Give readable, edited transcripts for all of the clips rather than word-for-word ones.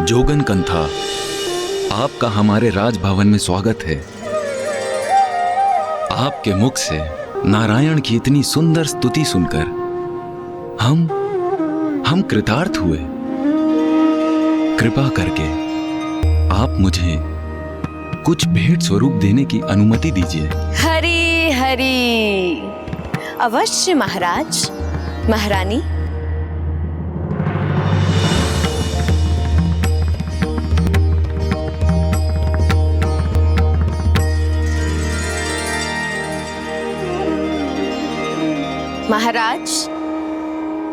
जोगन कंथा, आपका हमारे राजभवन में स्वागत है। आपके मुख से नारायण की इतनी सुंदर स्तुति सुनकर हम कृतार्थ हुए। कृपा करके आप मुझे कुछ भेंट स्वरूप देने की अनुमति दीजिए। हरि हरि, अवश्य महाराज। महारानी, महाराज,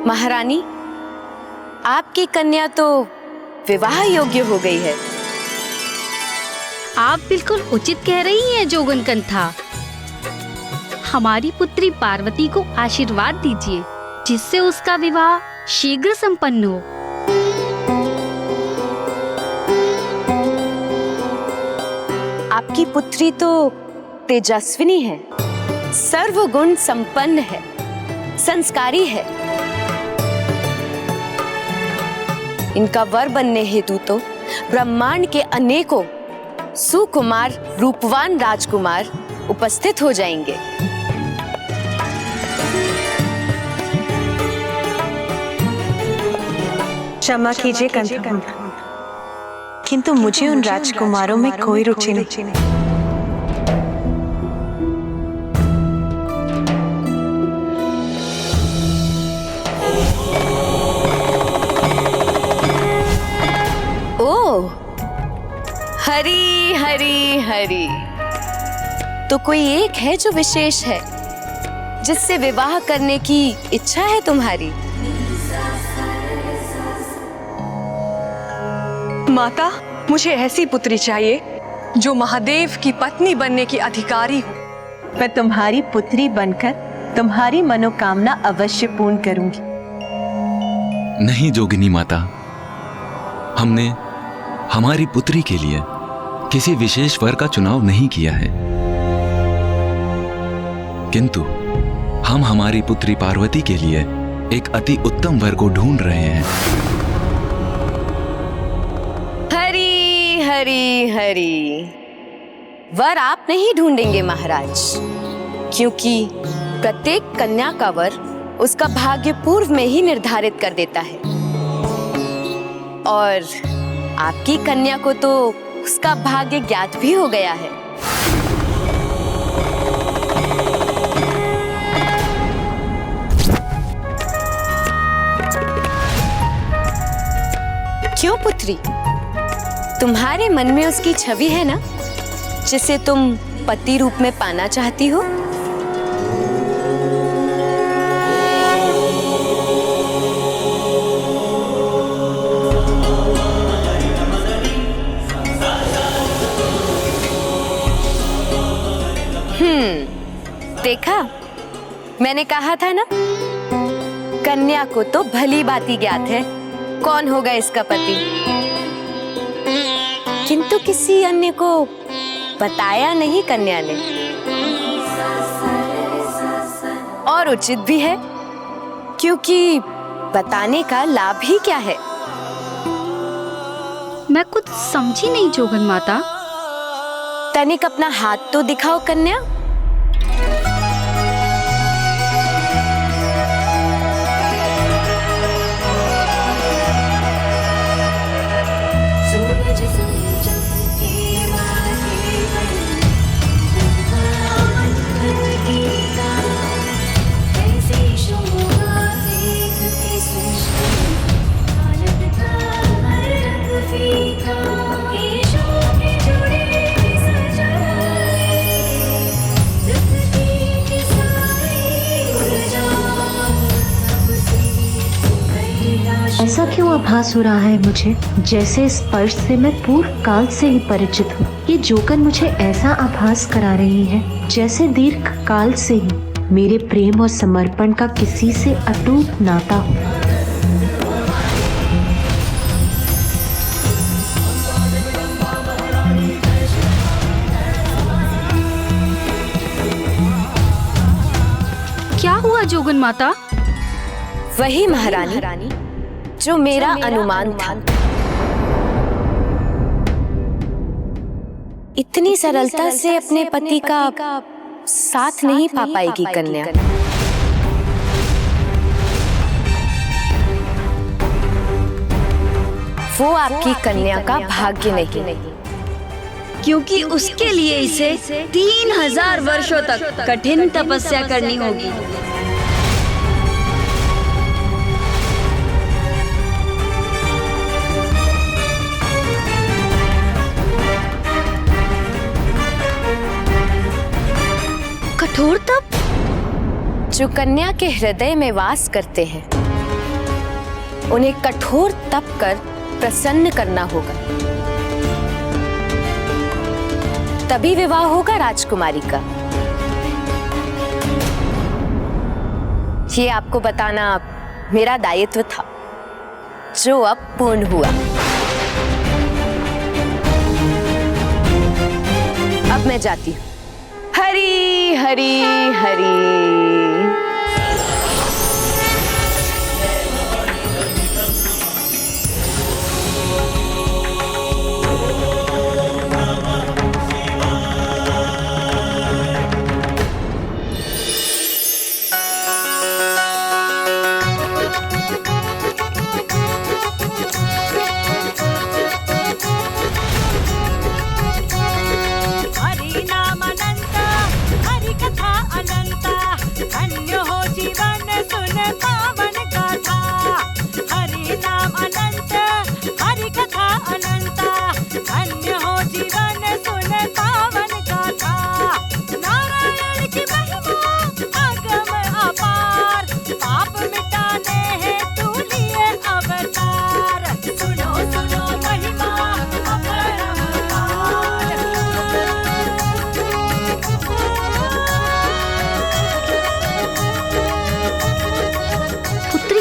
महारानी, आपकी कन्या तो विवाह योग्य हो गई है। आप बिल्कुल उचित कह रही हैं जोगन कंथा। हमारी पुत्री पार्वती को आशीर्वाद दीजिए जिससे उसका विवाह शीघ्र संपन्न हो। आपकी पुत्री तो तेजस्विनी है, सर्वगुण संपन्न है, संस्कारी है। इनका वर बनने हेतु तो ब्रह्मांड के अनेकों सुकुमार रूपवान राजकुमार उपस्थित हो जाएंगे। क्षमा कीजिए कंथा, किंतु मुझे उन राजकुमारों में कोई रुचि नहीं। ओह, हरि हरि हरि, तो कोई एक है जो विशेष है, जिससे विवाह करने की इच्छा है तुम्हारी? माता, मुझे ऐसी पुत्री चाहिए जो महादेव की पत्नी बनने की अधिकारी हो। मैं तुम्हारी पुत्री बनकर तुम्हारी मनोकामना अवश्य पूर्ण करूंगी। नहीं जोगिनी माता, हमने हमारी पुत्री के लिए किसी विशेष वर का चुनाव नहीं किया है, किंतु हम हमारी पुत्री पार्वती के लिए एक अति उत्तम वर को ढूंढ रहे हैं। हरि हरि हरि, वर आप नहीं ढूंढेंगे महाराज, क्योंकि प्रत्येक कन्या का वर उसका भाग्य पूर्व में ही निर्धारित कर देता है, और आपकी कन्या को तो उसका भाग्य ज्ञात भी हो गया है। क्यों पुत्री, तुम्हारे मन में उसकी छवि है ना, जिसे तुम पति रूप में पाना चाहती हो? देखा, मैंने कहा था ना, कन्या को तो भली भांति ज्ञात है कौन होगा इसका पति, किंतु किसी अन्य को बताया नहीं कन्या ने। और उचित भी है, क्योंकि बताने का लाभ ही क्या है? मैं कुछ समझी नहीं जोगन माता। तनिक अपना हाथ तो दिखाओ कन्या। ऐसा क्यों आभास हो रहा है मुझे, जैसे स्पर्श से मैं पूर्व काल से ही परिचित हूँ। ये जोगन मुझे ऐसा आभास करा रही है जैसे दीर्घ काल से ही मेरे प्रेम और समर्पण का किसी से अटूट नाता हो। क्या हुआ जोगन माता? वही महारानी जो मेरा अनुमान था। इतनी सरलता से अपने पति का साथ नहीं पा पाएगी कन्या। वो आपकी कन्या का भाग्य नहीं, क्योंकि उसके लिए इसे 3000 वर्षों तक कठिन तपस्या करनी होगी। कठोर तप? जो कन्या के हृदय में वास करते हैं उन्हें कठोर तप कर प्रसन्न करना होगा, तभी विवाह होगा राजकुमारी का। ये आपको बताना मेरा दायित्व था, जो अब पूर्ण हुआ। अब मैं जाती हूँ। हरी हरी हरी।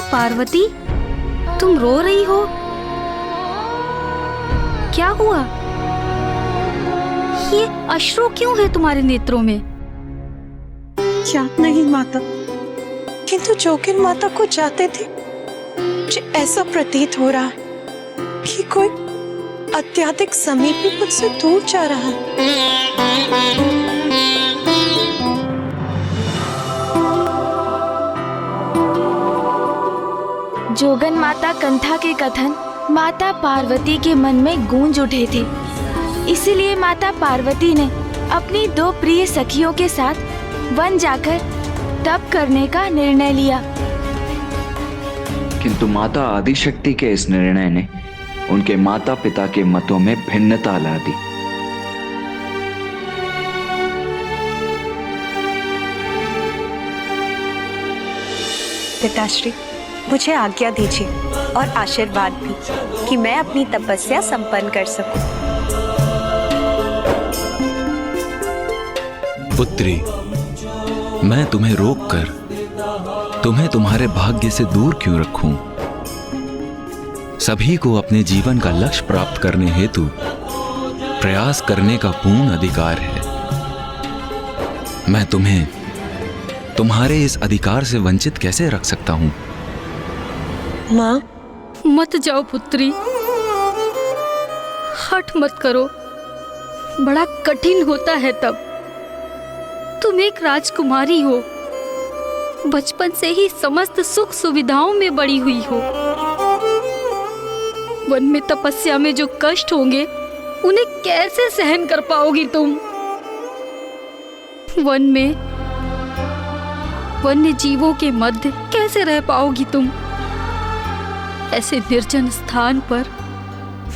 पार्वती, तुम रो रही हो? क्या हुआ? ये अश्रु क्यों है तुम्हारे नेत्रों में? याद नहीं माता, किंतु जोगिन माता को जाते थे मुझे ऐसा प्रतीत हो रहा है कि कोई अत्यधिक समीपी मुझसे दूर जा रहा है। जोगन माता कंथा के कथन माता पार्वती के मन में गूंज उठे थे, इसीलिए माता पार्वती ने अपनी 2 प्रिय सखियों के साथ वन जाकर तप करने का निर्णय लिया। किंतु माता आदिशक्ति के इस निर्णय ने उनके माता पिता के मतों में भिन्नता ला दी। पिताश्री, मुझे आज्ञा दीजिए और आशीर्वाद भी कि मैं अपनी तपस्या संपन्न कर सकूं। पुत्री, मैं तुम्हें रोककर तुम्हें तुम्हारे भाग्य से दूर क्यों रखूं? सभी को अपने जीवन का लक्ष्य प्राप्त करने हेतु प्रयास करने का पूर्ण अधिकार है। मैं तुम्हें तुम्हारे इस अधिकार से वंचित कैसे रख सकता हूं? माँ, मत जाओ पुत्री, हठ मत करो, बड़ा कठिन होता है तब। तुम एक राजकुमारी हो, बचपन से ही समस्त सुख सुविधाओं में बड़ी हुई हो। वन में तपस्या में जो कष्ट होंगे उन्हें कैसे सहन कर पाओगी तुम? वन में वन्य जीवों के मध्य कैसे रह पाओगी तुम? ऐसे निर्जन स्थान पर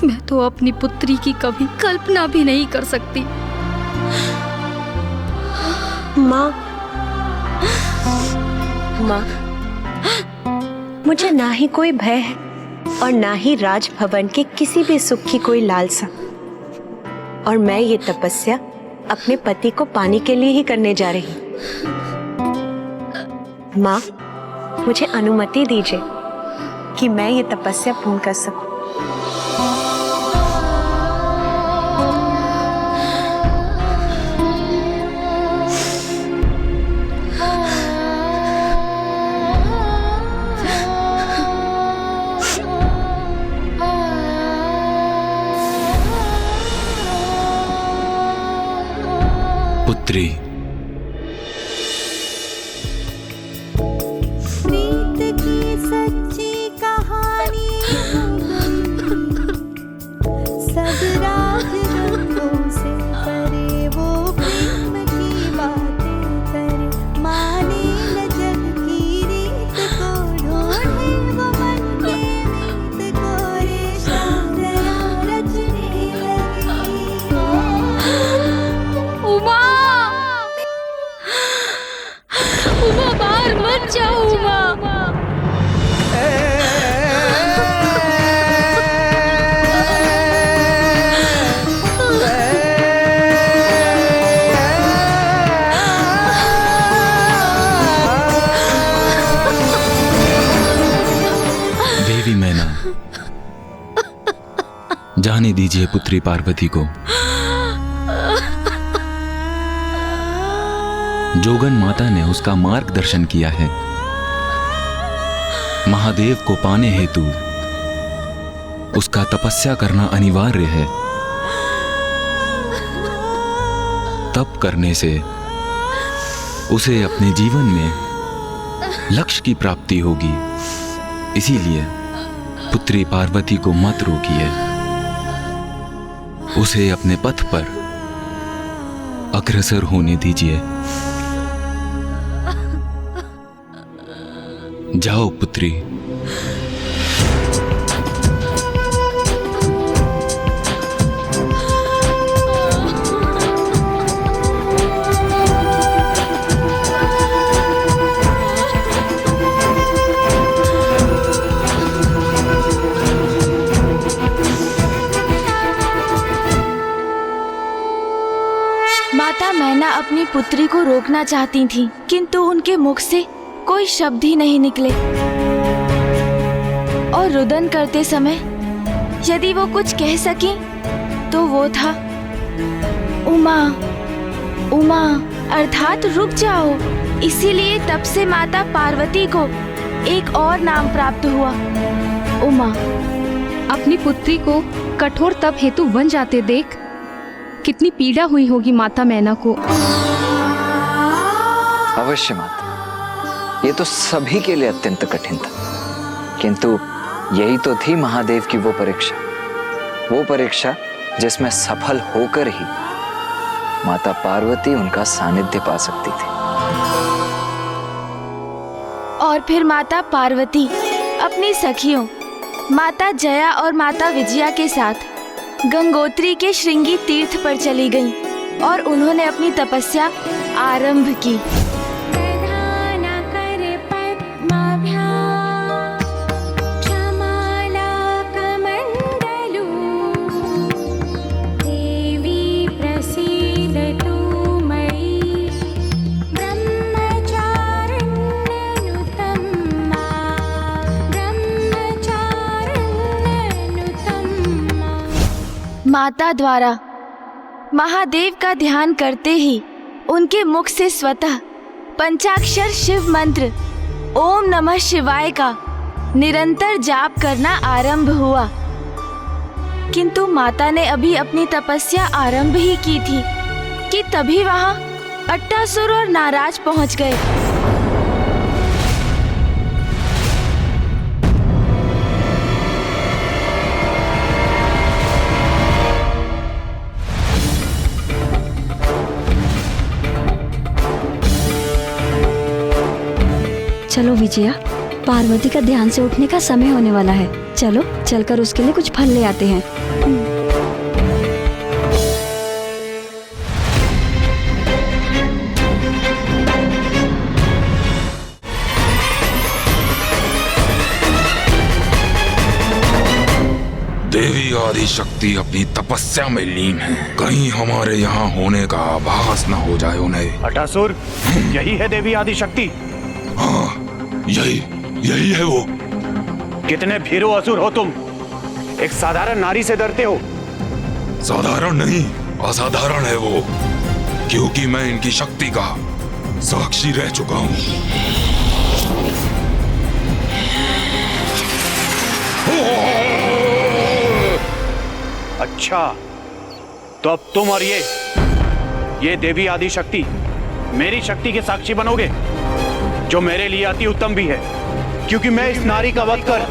मैं तो अपनी पुत्री की कभी कल्पना भी नहीं कर सकती। माँ, माँ, मुझे ना ही कोई भय है और ना ही राजभवन के किसी भी सुख की कोई लालसा, और मैं ये तपस्या अपने पति को पाने के लिए ही करने जा रही हूँ। माँ, मुझे अनुमति दीजिए कि मैं ये तपस्या पूर्ण कर सकूं। पुत्री, प्रीत की सच्ची कहानी सब राज रंगों से परे, वो प्रेम की बातें करे, माने न जग की रीत को, ढूंढे वो मन के मीत को, रेशा दया रचने लगी। उमा, उमा बाहर मत जाओ उमा। देवी मैना, जाने दीजिए पुत्री पार्वती को। जोगन माता ने उसका मार्गदर्शन किया है। महादेव को पाने हेतु उसका तपस्या करना अनिवार्य है। तप करने से उसे अपने जीवन में लक्ष्य की प्राप्ति होगी। इसीलिए पुत्री पार्वती को मत रोकिए, उसे अपने पथ पर अग्रसर होने दीजिए। जाओ पुत्री। माता मैना अपनी पुत्री को रोकना चाहती थीं, किंतु उनके मुख से कोई शब्द ही नहीं निकले। और रुदन करते समय यदि वो कुछ कह सकी तो वो था उमा, उमा अर्थात रुक जाओ। इसीलिए तब से माता पार्वती को एक और नाम प्राप्त हुआ, उमा। अपनी पुत्री को कठोर तप हेतु वन जाते देख कितनी पीड़ा हुई होगी माता मैना को। अवश्य माता, ये तो सभी के लिए अत्यंत कठिन था, किंतु यही तो थी महादेव की वो परीक्षा जिसमें सफल होकर ही माता पार्वती उनका सानिध्य पा सकती थी। और फिर माता पार्वती अपनी सखियों माता जया और माता विजया के साथ गंगोत्री के श्रृंगी तीर्थ पर चली गईं और उन्होंने अपनी तपस्या आरंभ की। माता द्वारा महादेव का ध्यान करते ही उनके मुख से स्वतः पंचाक्षर शिव मंत्र ओम नमः शिवाय का निरंतर जाप करना आरंभ हुआ। किंतु माता ने अभी अपनी तपस्या आरंभ ही की थी कि तभी वहां अट्टासुर और नाराज पहुंच गए। चलो विजया, पार्वती का ध्यान से उठने का समय होने वाला है। चलो चलकर उसके लिए कुछ फल ले आते हैं। देवी आदि शक्ति अपनी तपस्या में लीन है, कहीं हमारे यहाँ होने का आभास न हो जाए उन्हें। अटासुर, यही है देवी आदि शक्ति? हाँ, यही है वो। कितने भीरू असुर हो तुम, एक साधारण नारी से डरते हो? साधारण नहीं, असाधारण है वो, क्योंकि मैं इनकी शक्ति का साक्षी रह चुका हूँ। अच्छा, तो अब तुम और ये ये देवी आदि शक्ति मेरी शक्ति के साक्षी बनोगे, जो मेरे लिए अति उत्तम भी है, क्योंकि मैं इस नारी का वध कर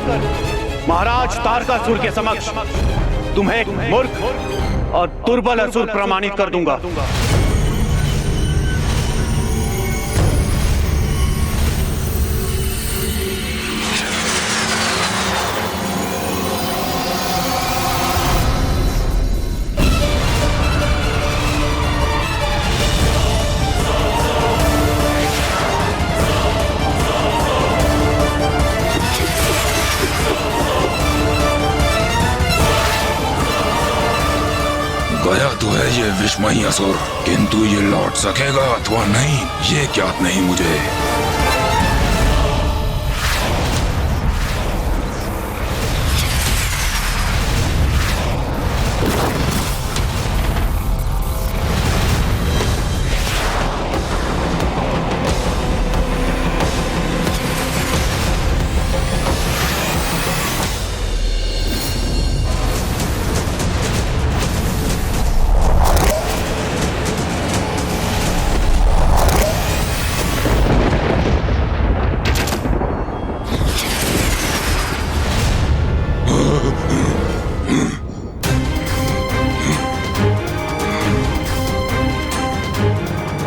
महाराज तारकासुर के समक्ष तुम्हें एक मूर्ख और दुर्बल असुर प्रमाणित कर दूंगा। गया तो है ये विस्मयी असुर, किंतु ये लौट सकेगा अथवा नहीं ये ज्ञात नहीं मुझे।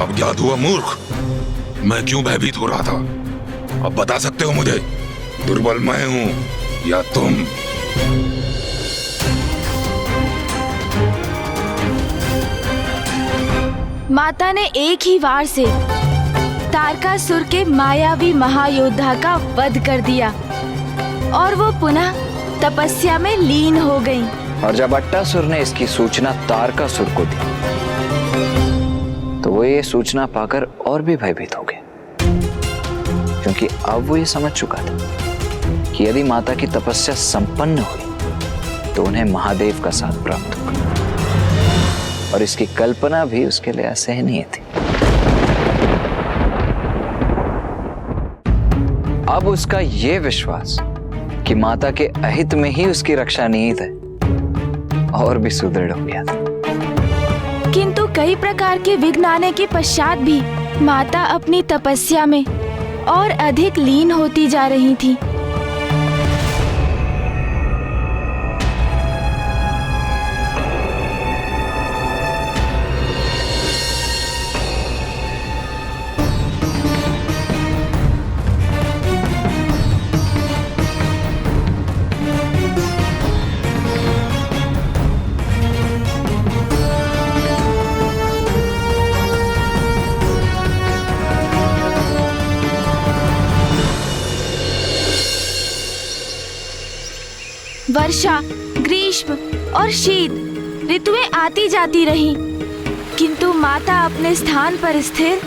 अब याद हुआ मूर्ख, मैं क्यों भयभीत हो रहा था? अब बता सकते हो मुझे, दुर्बल मैं हूं या तुम? माता ने एक ही वार से तारकासुर के मायावी महायोद्धा का वध कर दिया और वो पुनः तपस्या में लीन हो गईं। और जब अट्टासुर ने इसकी सूचना तारकासुर को दी तो वो ये सूचना पाकर और भी भयभीत हो गया, क्योंकि अब वो ये समझ चुका था कि यदि माता की तपस्या संपन्न हुई तो उन्हें महादेव का साथ प्राप्त होगा, और इसकी कल्पना भी उसके लिए असहनीय थी। अब उसका ये विश्वास कि माता के अहित में ही उसकी रक्षा निहित है और भी सुदृढ़ हो गया था। किंतु कई प्रकार के विघ्न आने के पश्चात भी माता अपनी तपस्या में और अधिक लीन होती जा रही थी। वर्षा, ग्रीष्म और शीत ऋतुएं आती जाती रहीं, किंतु माता अपने स्थान पर स्थिर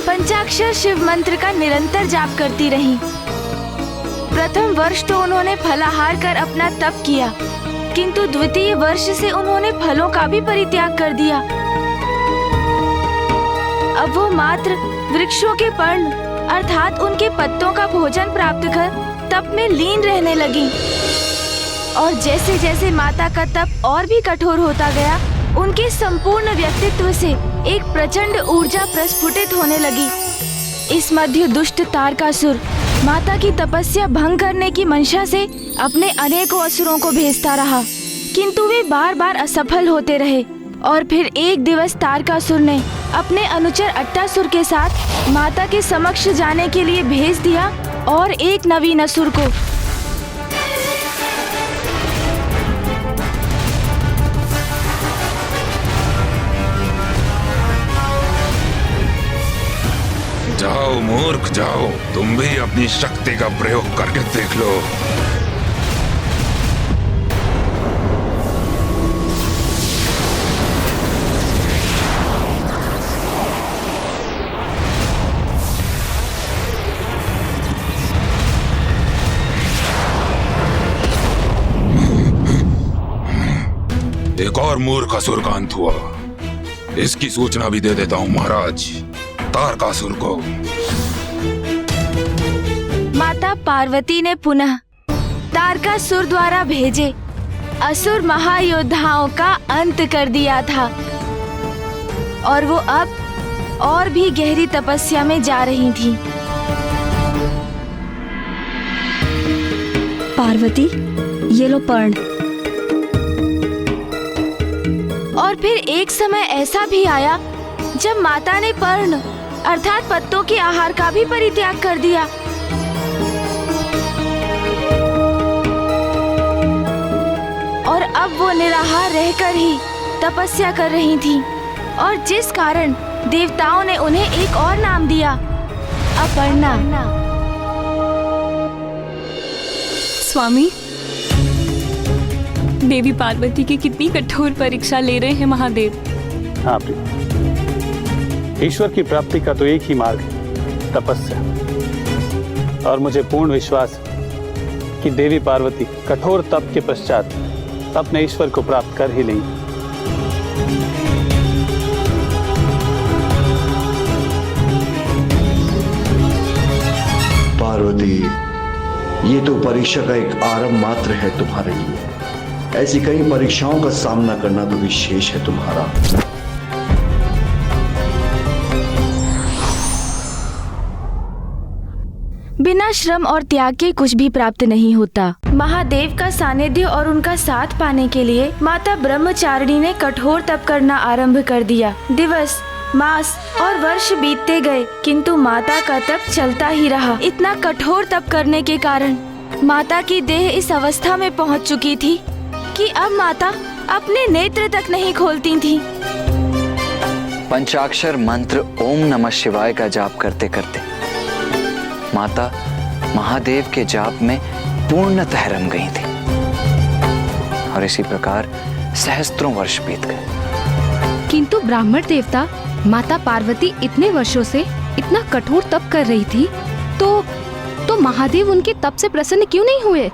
पंचाक्षर शिव मंत्र का निरंतर जाप करती रहीं। प्रथम वर्ष तो उन्होंने फलाहार कर अपना तप किया, किंतु द्वितीय वर्ष से उन्होंने फलों का भी परित्याग कर दिया। अब वो मात्र वृक्षों के पर्ण अर्थात उनके पत्तों का भोजन प्राप्त कर तप में लीन रहने लगी। और जैसे जैसे माता का तप और भी कठोर होता गया, उनके संपूर्ण व्यक्तित्व से एक प्रचंड ऊर्जा प्रस्फुटित होने लगी। इस मध्य दुष्ट तारकासुर माता की तपस्या भंग करने की मंशा से अपने अनेकों असुरों को भेजता रहा, किंतु वे बार बार असफल होते रहे। और फिर एक दिवस तारकासुर ने अपने अनुचर अट्टासुर के साथ माता के समक्ष जाने के लिए भेज दिया और एक नवीन असुर को। जाओ मूर्ख जाओ, तुम भी अपनी शक्ति का प्रयोग करके देख लो। एक और मूर्ख असुर का अंत हुआ, इसकी सूचना भी दे देता हूँ महाराज तारकासुर को। माता पार्वती ने पुनः तारकासुर द्वारा भेजे असुर महायोद्धाओं का अंत कर दिया था। और वो अब और भी गहरी तपस्या में जा रही थी। पार्वती, ये लो पर्ण। और फिर एक समय ऐसा भी आया जब माता ने पर्ण अर्थात पत्तों के आहार का भी परित्याग कर दिया। और अब वो निराहार रहकर ही तपस्या कर रही थी, और जिस कारण देवताओं ने उन्हें एक और नाम दिया, अपर्णा। स्वामी, देवी पार्वती की कितनी कठोर परीक्षा ले रहे हैं महादेव। हाँ प्रिय, ईश्वर की प्राप्ति का तो एक ही मार्ग है, तपस्या। और मुझे पूर्ण विश्वास है कि देवी पार्वती कठोर तप के पश्चात अपने ईश्वर को प्राप्त कर ही लेंगी। पार्वती, ये तो परीक्षा का एक आरंभ मात्र है तुम्हारे लिए। ऐसी कई परीक्षाओं का सामना करना तो विशेष है तुम्हारा। बिना श्रम और त्याग के कुछ भी प्राप्त नहीं होता। महादेव का सानिध्य और उनका साथ पाने के लिए माता ब्रह्मचारिणी ने कठोर तप करना आरंभ कर दिया। दिवस, मास और वर्ष बीतते गए, किंतु माता का तप चलता ही रहा। इतना कठोर तप करने के कारण माता की देह इस अवस्था में पहुंच चुकी थी कि अब माता अपने नेत्र तक नहीं खोलती थी। पंचाक्षर मंत्र ओम नमः शिवाय का जाप करते करते माता महादेव के जाप में पूर्णतः रम गई थी, और इसी प्रकार सहस्त्रों वर्ष बीत गए। किंतु ब्राह्मण देवता, माता पार्वती इतने वर्षों से इतना कठोर तप कर रही थी, तो महादेव उनके तप से प्रसन्न क्यों नहीं हुए?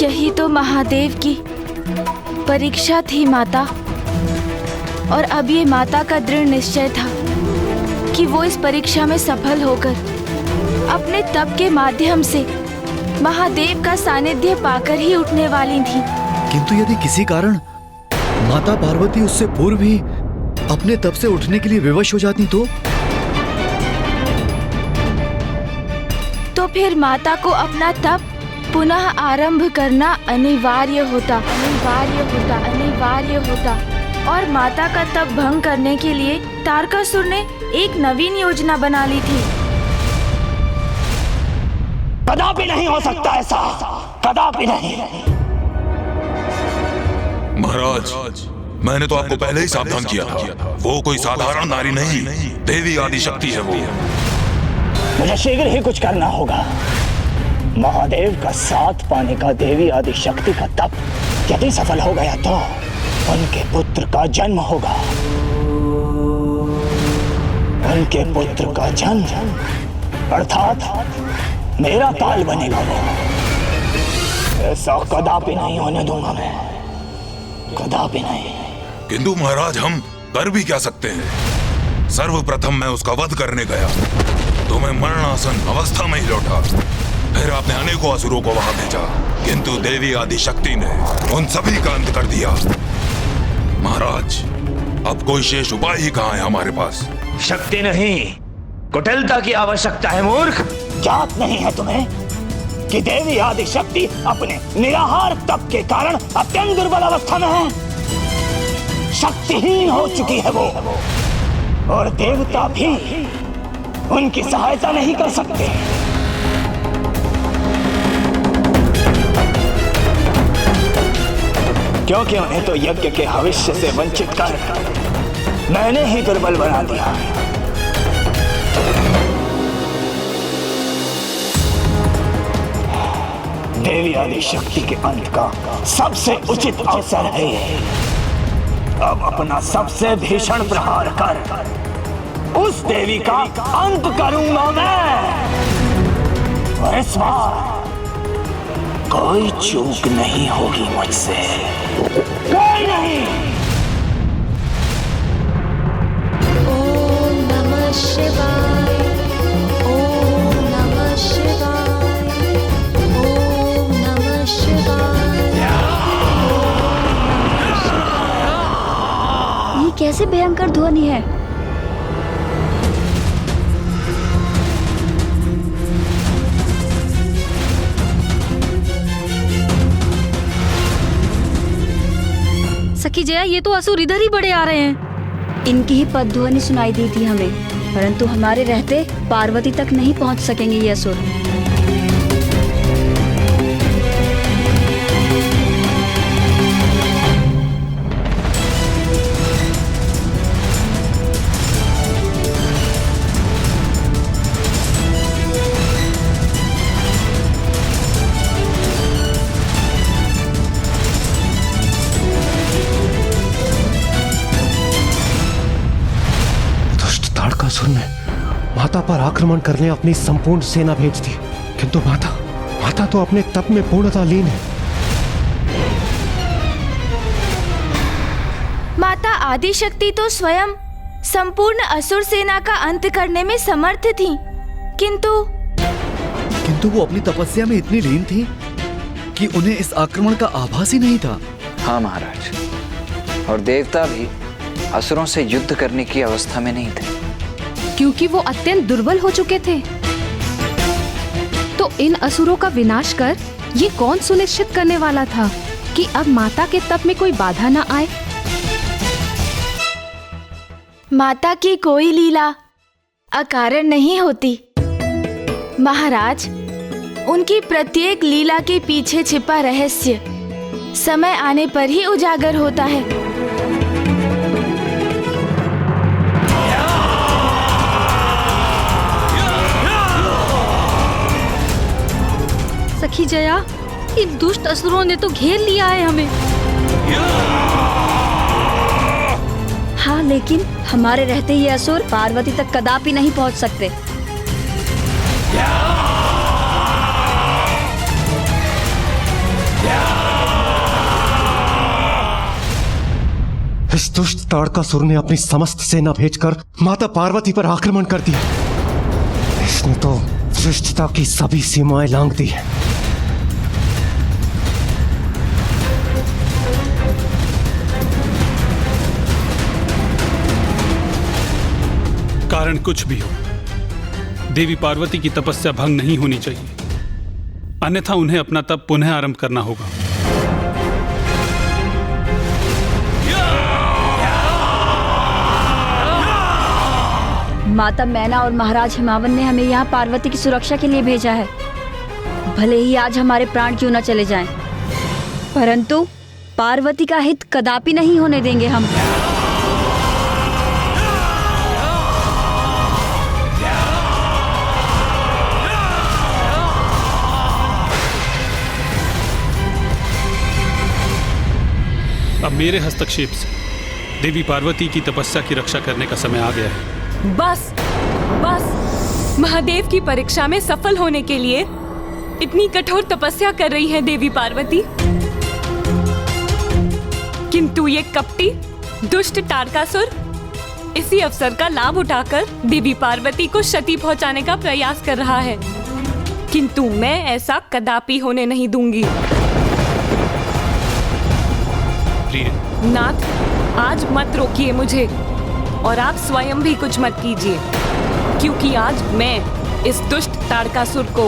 यही तो महादेव की परीक्षा थी माता। और अब ये माता का दृढ़ निश्चय था कि वो इस परीक्षा में सफल होकर अपने तप के माध्यम से महादेव का सानिध्य पाकर ही उठने वाली थी। किंतु यदि किसी कारण माता पार्वती उससे पूर्व ही अपने तप से उठने के लिए विवश हो जाती तो फिर माता को अपना तप पुनः आरंभ करना अनिवार्य होता। और माता का तप भंग करने के लिए तारकासुर ने एक नवीन योजना बना ली थी। कदापि नहीं हो सकता ऐसा, कदापि नहीं। महाराज, मैंने तो आपको पहले ही सावधान किया था। वो कोई साधारण नारी नहीं, देवी आदि शक्ति है वो। मुझे शीघ्र ही कुछ करना होगा। महादेव का साथ पाने का देवी आदि शक्ति का तप यदि सफल हो गया तो उनके पुत्र का जन्म होगा। उनके पुत्र का जन्म अर्थात मेरा काल बनेगा वो। ऐसा कदापि नहीं होने दूंगा मैं, कदापि नहीं। किंतु महाराज, हम कर भी क्या सकते हैं? सर्वप्रथम मैं उसका वध करने गया तो मैं मरणासन अवस्था में ही लौटा। फिर आपने अनेकों असुरों को वहां भेजा, किंतु देवी आदि शक्ति ने उन सभी का अंत कर दिया। महाराज, अब कोई शेष उपाय ही कहाँ है हमारे पास? शक्ति नहीं, कुटिलता की आवश्यकता है मूर्ख। ज्ञात नहीं है तुम्हें कि देवी आदि शक्ति अपने निराहार तप के कारण अत्यंत दुर्बल अवस्था में है, शक्तिहीन हो चुकी है वो, और देवता भी उनकी सहायता नहीं कर सकते। क्योंकि उन्हें तो यज्ञ के भविष्य से वंचित कर मैंने ही दुर्बल बना दिया। देवी आदि शक्ति के अंत का सबसे उचित अवसर है। अब अपना सबसे भीषण प्रहार कर उस देवी का अंत करूंगा मैं। और इस बार कोई चूक नहीं होगी मुझसे, कोई नहीं। ओम नमः शिवाय, ओम नमः शिवाय, ओम नमः शिवाय, सखी जया, ये तो असुर इधर ही बड़े आ रहे हैं। इनकी ही पदध्वनि सुनाई दी थी हमें, परंतु हमारे रहते पार्वती तक नहीं पहुंच सकेंगे ये असुर। ताड़कासुर ने माता पर आक्रमण करने अपनी संपूर्ण सेना भेज दी, किंतु माता तो अपने तप में पूर्णतः लीन है। माता आदिशक्ति तो स्वयं संपूर्ण असुर सेना का अंत करने में समर्थ थी, किंतु वो अपनी तपस्या में इतनी लीन थी कि उन्हें इस आक्रमण का आभास ही नहीं था। हाँ महाराज, और देवता भी असुरों से युद्ध करने की अवस्था में नहीं थे, क्योंकि वो अत्यंत दुर्बल हो चुके थे। तो इन असुरों का विनाश कर ये कौन सुनिश्चित करने वाला था कि अब माता के तप में कोई बाधा न आए? माता की कोई लीला अकारण नहीं होती महाराज। उनकी प्रत्येक लीला के पीछे छिपा रहस्य समय आने पर ही उजागर होता है। सखी जया, इन दुष्ट असुरों ने तो घेर लिया है हमें। हाँ, लेकिन हमारे रहते ये असुर पार्वती तक कदापि नहीं पहुंच सकते। इस दुष्ट ताड़कासुर ने अपनी समस्त सेना भेजकर माता पार्वती पर आक्रमण कर दिया। इसने तो सृष्टता की सभी सीमाएं लांघ दी है। कारण कुछ भी हो, देवी पार्वती की तपस्या भंग नहीं होनी चाहिए, अन्यथा उन्हें अपना तप पुनः आरंभ करना होगा। माता मैना और महाराज हिमावन ने हमें यहाँ पार्वती की सुरक्षा के लिए भेजा है। भले ही आज हमारे प्राण क्यों न चले जाएं, परंतु पार्वती का हित कदापि नहीं होने देंगे हम। अब मेरे हस्तक्षेप से देवी पार्वती की तपस्या की रक्षा करने का समय आ गया है। बस बस, महादेव की परीक्षा में सफल होने के लिए इतनी कठोर तपस्या कर रही है देवी पार्वती, किंतु ये कपटी दुष्ट ताड़कासुर इसी अवसर का लाभ उठाकर देवी पार्वती को क्षति पहुंचाने का प्रयास कर रहा है, किंतु मैं ऐसा कदापि होने नहीं दूंगी। नाथ, आज मत रोकिए मुझे, और आप स्वयं भी कुछ मत कीजिए, क्योंकि आज मैं इस दुष्ट ताड़कासुर को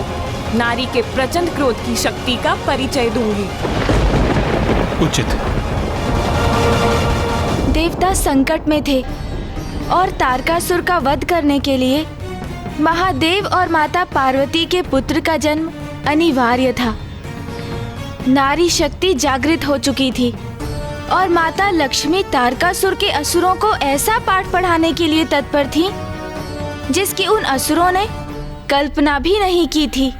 नारी के प्रचंड क्रोध की शक्ति का परिचय दूंगी। उचित। देवता संकट में थे और ताड़कासुर का वध करने के लिए महादेव और माता पार्वती के पुत्र का जन्म अनिवार्य था। नारी शक्ति जागृत हो चुकी थी और माता लक्ष्मी ताड़कासुर के असुरों को ऐसा पाठ पढ़ाने के लिए तत्पर थी जिसकी उन असुरों ने कल्पना भी नहीं की थी।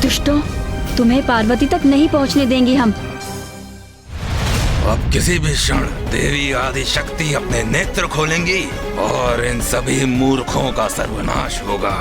दुष्टों, तुम्हें पार्वती तक नहीं पहुंचने देंगे हम। अब किसी भी क्षण देवी आदि शक्ति अपने नेत्र खोलेंगी और इन सभी मूर्खों का सर्वनाश होगा।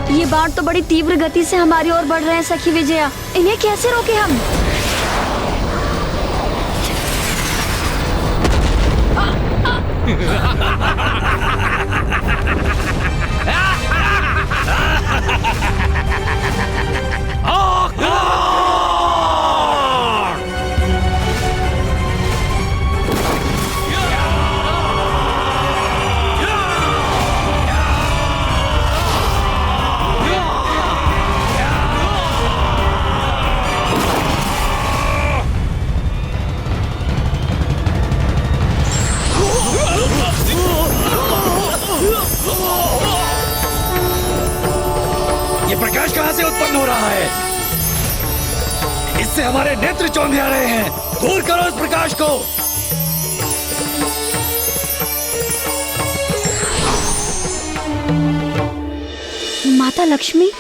ये बाण तो बड़ी तीव्र गति से हमारी ओर बढ़ रहे हैं सखी विजया, इन्हें कैसे रोके हम? ये प्रकाश कहां से उत्पन्न हो रहा है? इससे हमारे नेत्र चौंधिया रहे हैं। दूर करो इस प्रकाश को। माता लक्ष्मी,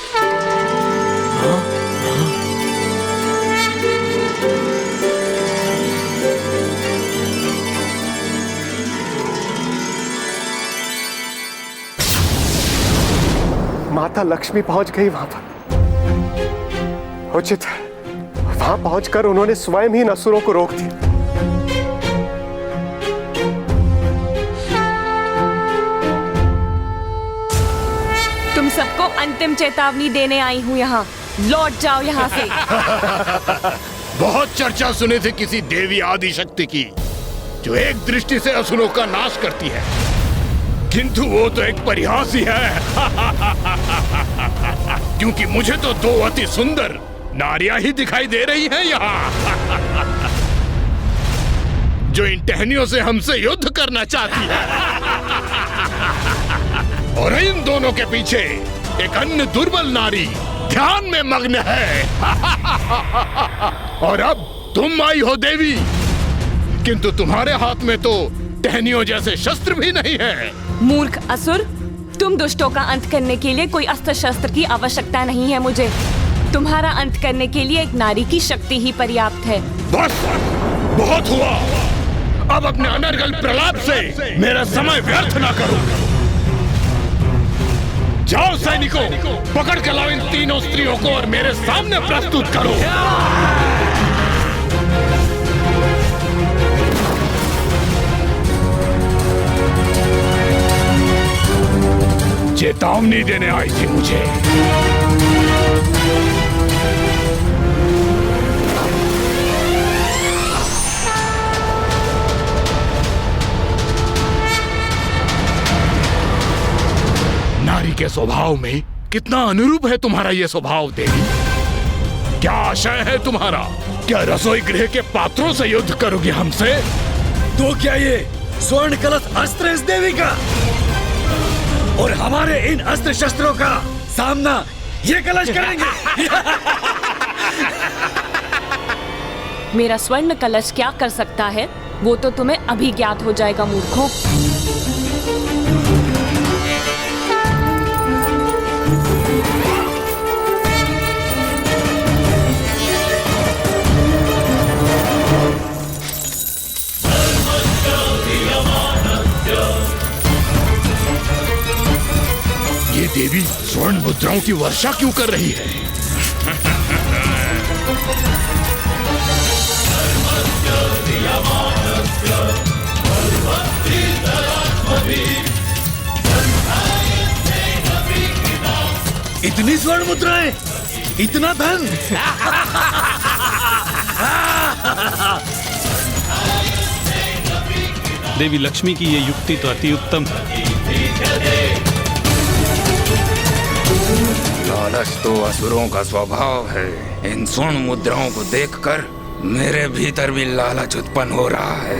माता लक्ष्मी पहुंच गई वहां पर। उचित है, वहां पहुंचकर उन्होंने स्वयं ही इन असुरों को रोक दिया। तुम सबको अंतिम चेतावनी देने आई हूँ यहाँ। लौट जाओ यहाँ से। बहुत चर्चा सुनी थी किसी देवी आदि शक्ति की जो एक दृष्टि से असुरों का नाश करती है, किंतु वो तो एक परिहास ही है। क्योंकि मुझे तो दो अति सुंदर नारियां ही दिखाई दे रही हैं यहाँ, जो इन टहनियों से हमसे युद्ध करना चाहती है। और इन दोनों के पीछे एक अन्य दुर्बल नारी ध्यान में मग्न है। और अब तुम आई हो देवी, किंतु तुम्हारे हाथ में तो टहनियों जैसे शस्त्र भी नहीं है। मूर्ख असुर, तुम दुष्टों का अंत करने के लिए कोई अस्त्र शस्त्र की आवश्यकता नहीं है मुझे। तुम्हारा अंत करने के लिए एक नारी की शक्ति ही पर्याप्त है। बस, बहुत हुआ। अब अपने अनर्गल प्रलाप से मेरा समय व्यर्थ ना करो। जाओ सैनिकों, पकड़ के लाओ इन तीनों स्त्रियों को और मेरे सामने प्रस्तुत करो। चेतावनी देने आई थी मुझे। नारी के स्वभाव में कितना अनुरूप है तुम्हारा ये स्वभाव देवी। क्या आशय है तुम्हारा? क्या रसोई गृह के पात्रों से युद्ध करोगे हमसे? तो क्या ये स्वर्ण कलश अस्त्र इस देवी का और हमारे इन अस्त्र शस्त्रों का सामना ये कलश करेंगे? मेरा स्वर्ण कलश क्या कर सकता है वो तो तुम्हें अभी ज्ञात हो जाएगा मूर्खों। ये देवी स्वर्ण मुद्राओं की वर्षा क्यों कर रही है? इतनी स्वर्ण मुद्राएं, इतना धन। देवी लक्ष्मी की ये युक्ति तो अति उत्तम है। लालच तो असुरों का स्वभाव है। इन स्वर्ण मुद्राओं को देखकर मेरे भीतर भी लालच उत्पन्न हो रहा है।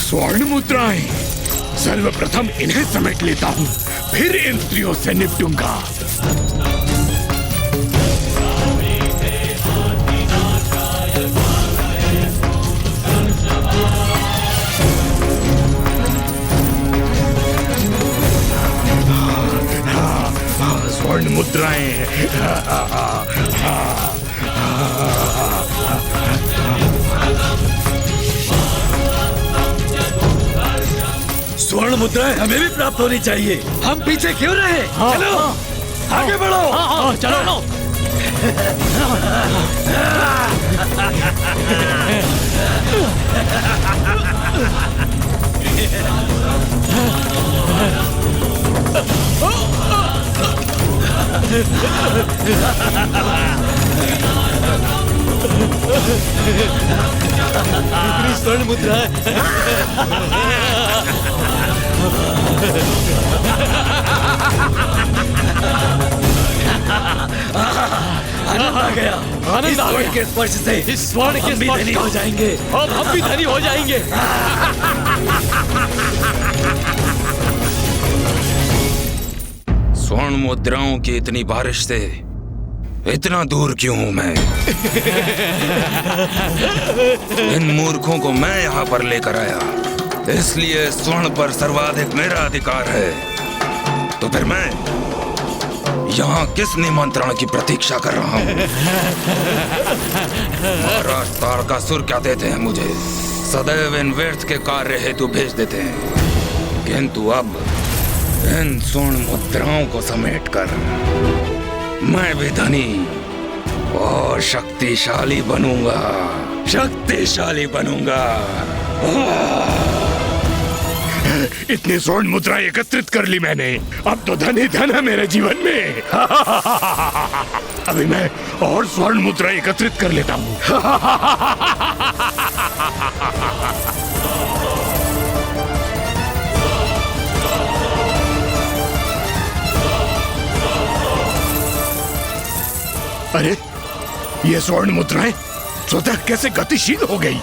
स्वर्ण मुद्राएं, सर्वप्रथम इन्हें समेट लेता हूँ, फिर इन स्त्रियों से निपटूंगा। स्वर्ण मुद्राएं। स्वर्ण मुद्राएं हमें भी प्राप्त होनी चाहिए। हम पीछे क्यों रहे? चलो आगे बढ़ो। चलो। स्वर्ण मुद्रा आनंद आ गया, आनंद आ गया। के स्पर्श से इस स्वर्ण के भी धनी हो जाएंगे, अब हम भी धनी हो जाएंगे। स्वर्ण मुद्राओं की इतनी बारिश से इतना दूर क्यों हूं मैं? इन मूर्खों को मैं यहाँ पर लेकर आया, इसलिए स्वर्ण पर सर्वाधिक मेरा अधिकार है। तो फिर मैं यहाँ किस निमंत्रण की प्रतीक्षा कर रहा हूँ? महाराज तारकासुर क्या देते हैं मुझे? सदैव इन व्यर्थ के कार्य हेतु भेज देते हैं, किंतु अब इन स्वर्ण मुद्राओं को समेटकर मैं भी धनी और शक्तिशाली बनूंगा, शक्तिशाली बनूंगा। इतनी स्वर्ण मुद्रा एकत्रित कर ली मैंने, अब तो धन ही धन है मेरे जीवन में। अभी मैं और स्वर्ण मुद्रा एकत्रित कर लेता हूँ। अरे ये स्वर्ण मुद्राएं स्वतः कैसे गतिशील हो गई?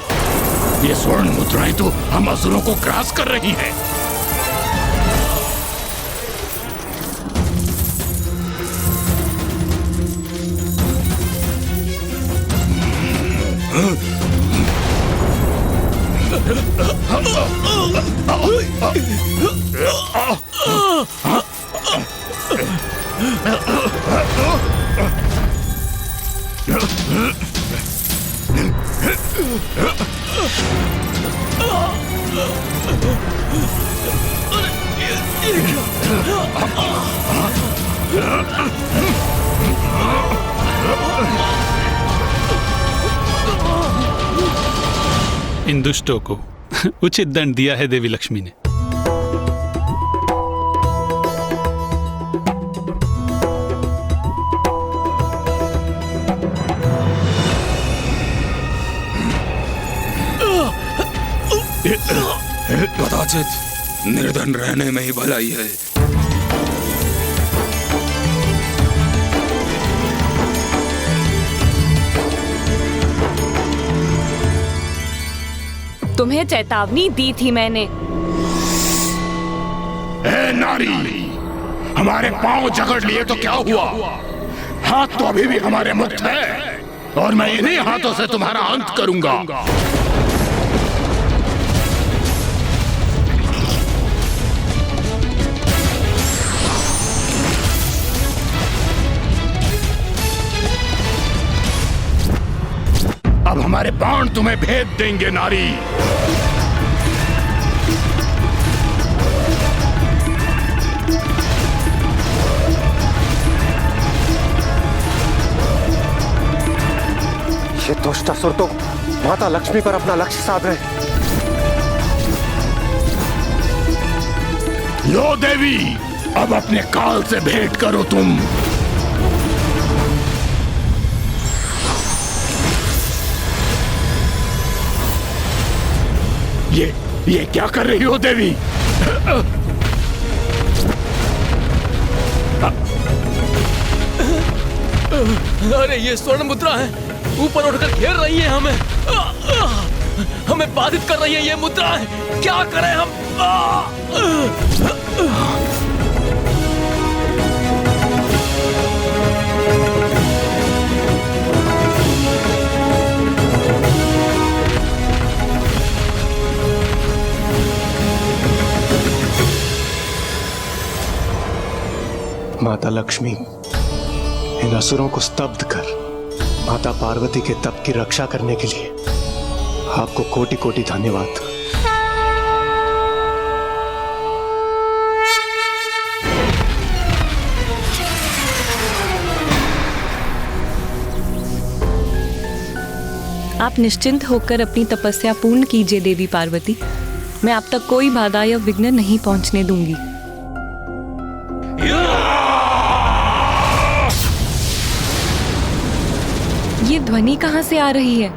ये स्वर्ण मुद्राएं तो हम असुरों को ग्रास कर रही हैं। इन दुष्टों को उचित दंड दिया है देवी लक्ष्मी ने। कदाचित निर्धन रहने में ही भलाई है। तुम्हें चेतावनी दी थी मैंने। ए नारी, हमारे पांव जकड़ लिए तो क्या हुआ? हाथ तो अभी भी हमारे मुक्त है और मैं इन्हीं हाथों से तुम्हारा अंत करूंगा। अब हमारे बाण तुम्हें भेद देंगे नारी। ये दुष्टासुर तो माता लक्ष्मी पर अपना लक्ष्य साध रहे। लो देवी, अब अपने काल से भेंट करो तुम। ये क्या कर रही हो देवी? अरे ये स्वर्ण मुद्रा है, ऊपर उठकर घेर रही है हमें, हमें बाधित कर रही है ये मुद्राएं। क्या करें हम? माता लक्ष्मी, इन असुरों को स्तब्ध कर माता पार्वती के तप की रक्षा करने के लिए आपको कोटि कोटि धन्यवाद। आप निश्चिंत होकर अपनी तपस्या पूर्ण कीजिए देवी पार्वती। मैं आप तक कोई बाधा या विघ्न नहीं पहुंचने दूंगी। ये ध्वनि कहां से आ रही है?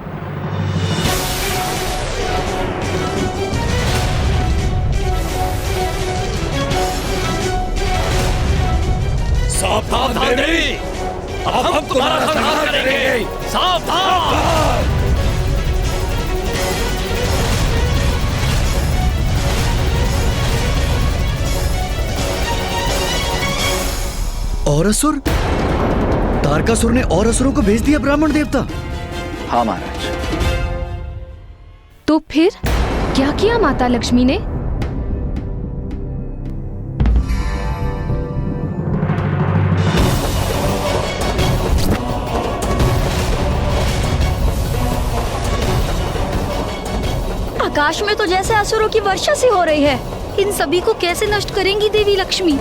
सावधान देवी, अब हम तुम्हारा संहार करेंगे। सावधान। और असुर? तारकासुर ने और असुरों को भेज दिया ब्राह्मण देवता? हाँ महाराज। तो फिर क्या किया माता लक्ष्मी ने? आकाश में तो जैसे असुरों की वर्षा सी हो रही है। इन सभी को कैसे नष्ट करेंगी देवी लक्ष्मी?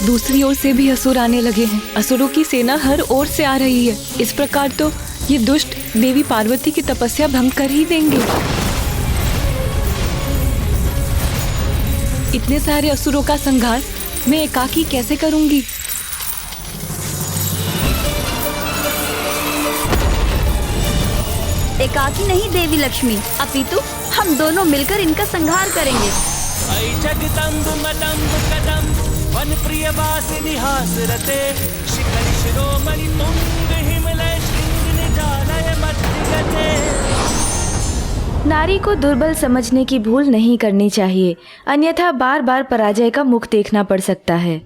दूसरी ओर से भी असुर आने लगे हैं। असुरों की सेना हर ओर से आ रही है। इस प्रकार तो ये दुष्ट देवी पार्वती की तपस्या भंग कर ही देंगे। इतने सारे असुरों का संहार मैं एकाकी कैसे करूंगी? एकाकी नहीं देवी लक्ष्मी, अपितु हम दोनों मिलकर इनका संहार करेंगे। वन प्रिय वासिनी हासरते शिखर शिरोमणि तुंग हिमलय श्रृंग निजालय मध्यगते। नारी को दुर्बल समझने की भूल नहीं करनी चाहिए, अन्यथा बार बार पराजय का मुख देखना पड़ सकता है।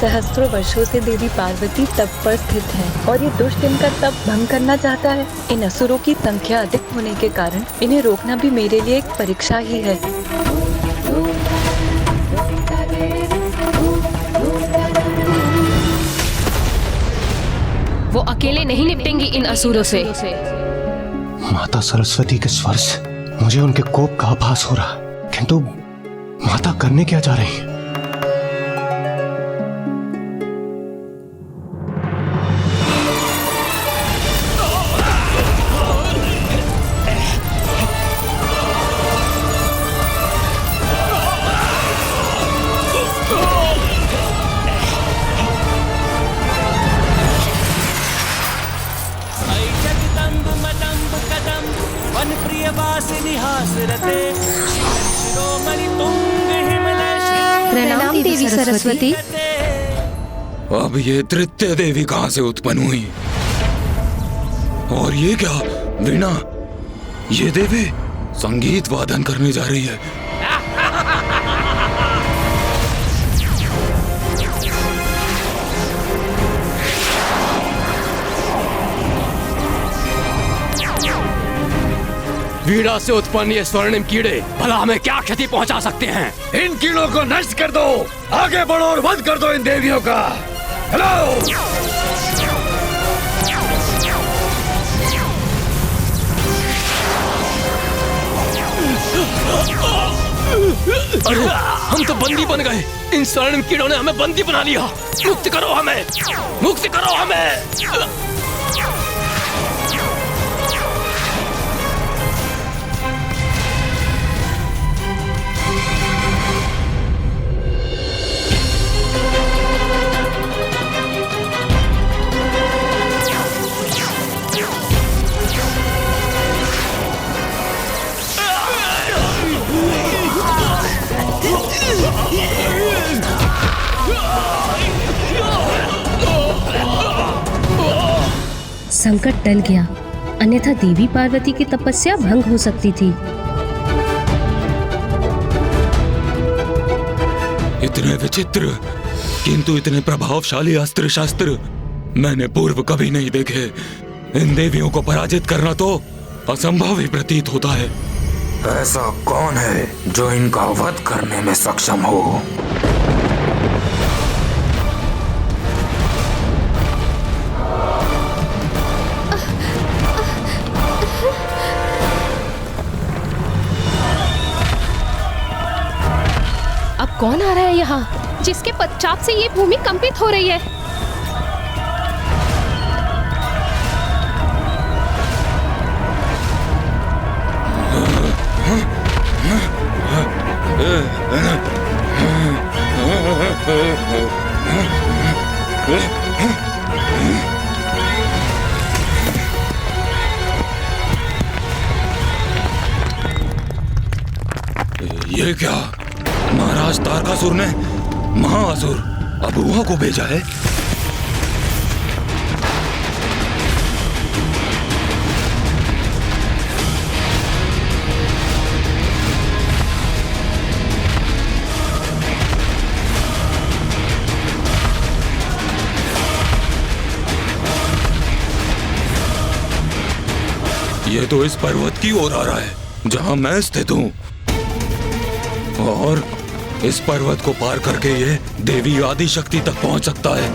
सहस्त्रों वर्षों से देवी पार्वती तप पर स्थित है और ये दुष्ट इनका तप भंग करना चाहता है। इन असुरों की संख्या अधिक होने के कारण इन्हें रोकना भी मेरे लिए एक परीक्षा ही है। वो अकेले नहीं निपटेंगी इन असुरों से। माता सरस्वती के स्वर से मुझे उनके कोप का आभास हो रहा है, किंतु माता करने क्या जा रही है? प्रणाम देवी सरस्वती। अब ये तृतीय देवी कहां से उत्पन्न हुई? और ये क्या वीणा? ये देवी संगीत वादन करने जा रही है। वीणा से उत्पन्न ये स्वर्णिम कीड़े भला हमें क्या क्षति पहुंचा सकते हैं? इन कीड़ों को नष्ट कर दो, आगे बढ़ो और वध कर दो इन देवियों का। हेलो! अरे हम तो बंदी बन गए। इन स्वर्णिम कीड़ों ने हमें बंदी बना लिया। मुक्त करो हमें, मुक्त करो हमें। संकट टल गया, अन्यथा देवी पार्वती की तपस्या भंग हो सकती थी। इतने विचित्र किंतु इतने प्रभावशाली अस्त्र शस्त्र मैंने पूर्व कभी नहीं देखे। इन देवियों को पराजित करना तो असंभव ही प्रतीत होता है। ऐसा कौन है जो इनका वध करने में सक्षम हो? अब कौन आ रहा है यहाँ, जिसके पश्चात से ये भूमि कंपित हो रही है? ये क्या? महाराज तारकासुर ने महाअसुर अबुआ को भेजा है? ये तो इस पर्वत की ओर आ रहा है जहां मैं स्थित हूं, और इस पर्वत को पार करके ये देवी आदि शक्ति तक पहुंच सकता है।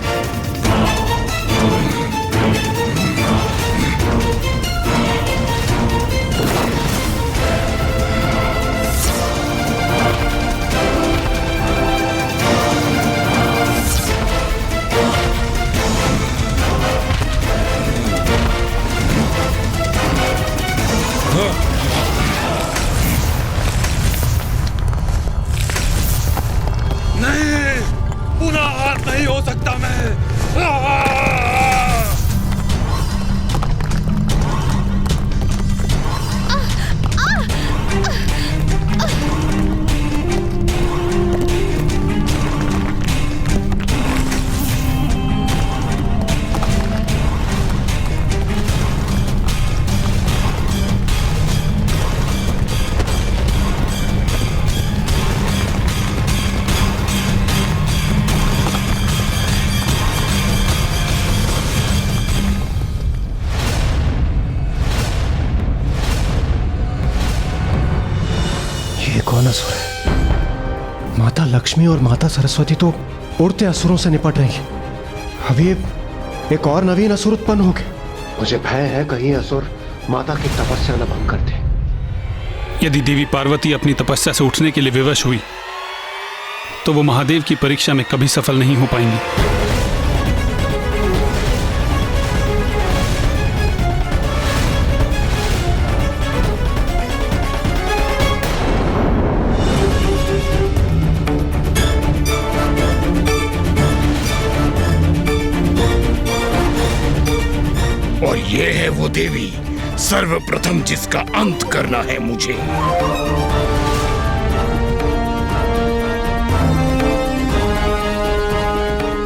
कौन असुर है? माता लक्ष्मी और माता सरस्वती तो उड़ते असुरों से निपट रही हैं। अब ये एक और नवीन असुर उत्पन्न हो गए। मुझे भय है कहीं असुर माता की तपस्या न भंग कर दे। यदि देवी पार्वती अपनी तपस्या से उठने के लिए विवश हुई तो वो महादेव की परीक्षा में कभी सफल नहीं हो पाएंगी। और ये है वो देवी सर्वप्रथम जिसका अंत करना है मुझे।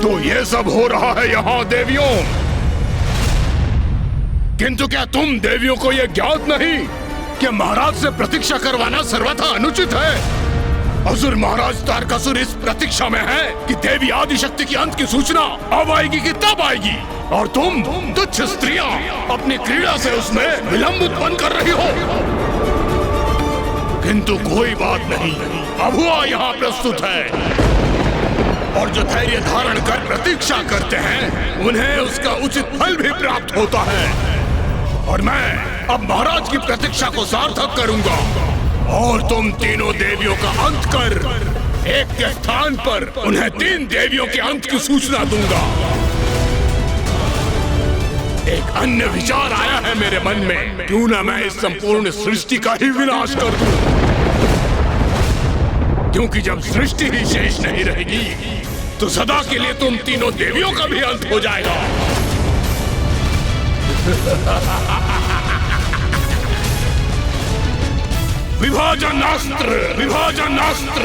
तो ये सब हो रहा है यहाँ देवियों, किंतु क्या तुम देवियों को यह ज्ञात नहीं कि महाराज से प्रतीक्षा करवाना सर्वथा अनुचित है? असुर महाराज तारकासुर इस प्रतीक्षा में है कि देवी आदि शक्ति की अंत की सूचना अब आएगी कि तब आएगी, और तुम तुच्छ स्त्रियां अपनी क्रीड़ा से उसमें विलंब उत्पन्न कर रही हो। किंतु कोई बात नहीं, अबुआ यहाँ प्रस्तुत है, और जो धैर्य धारण कर प्रतीक्षा करते हैं उन्हें उसका उचित फल भी प्राप्त होता है। और मैं अब महाराज की प्रतीक्षा को सार्थक करूंगा, और तुम तीनों देवियों का अंत कर एक के स्थान पर उन्हें 3 देवियों के अंत की सूचना दूंगा। एक अन्य विचार आया है मेरे मन में, क्यों ना मैं इस संपूर्ण सृष्टि का ही विनाश कर दूं, क्योंकि जब सृष्टि ही शेष नहीं रहेगी तो सदा के लिए तुम तीनों देवियों का भी अंत हो जाएगा। विभाजनास्त्र, विभाजनास्त्र।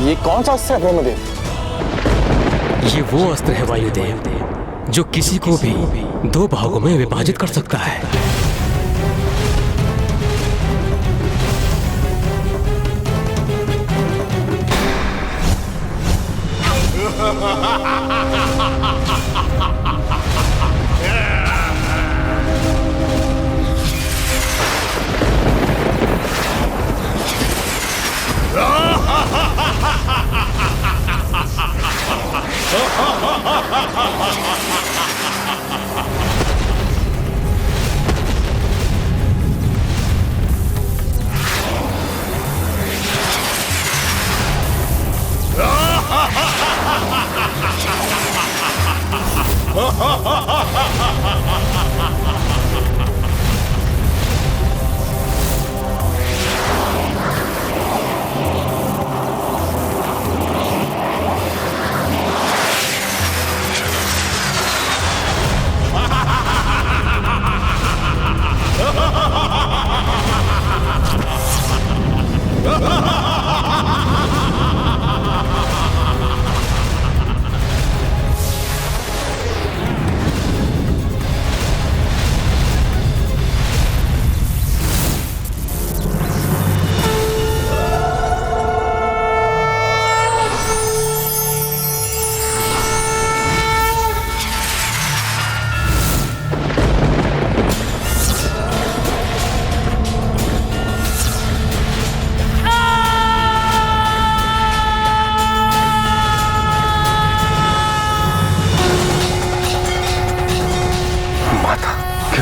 ये कौन सा अस्त्र है ब्रह्मदेव? ये वो अस्त्र है वायुदेव जो किसी को भी दो भागों में विभाजित कर सकता है।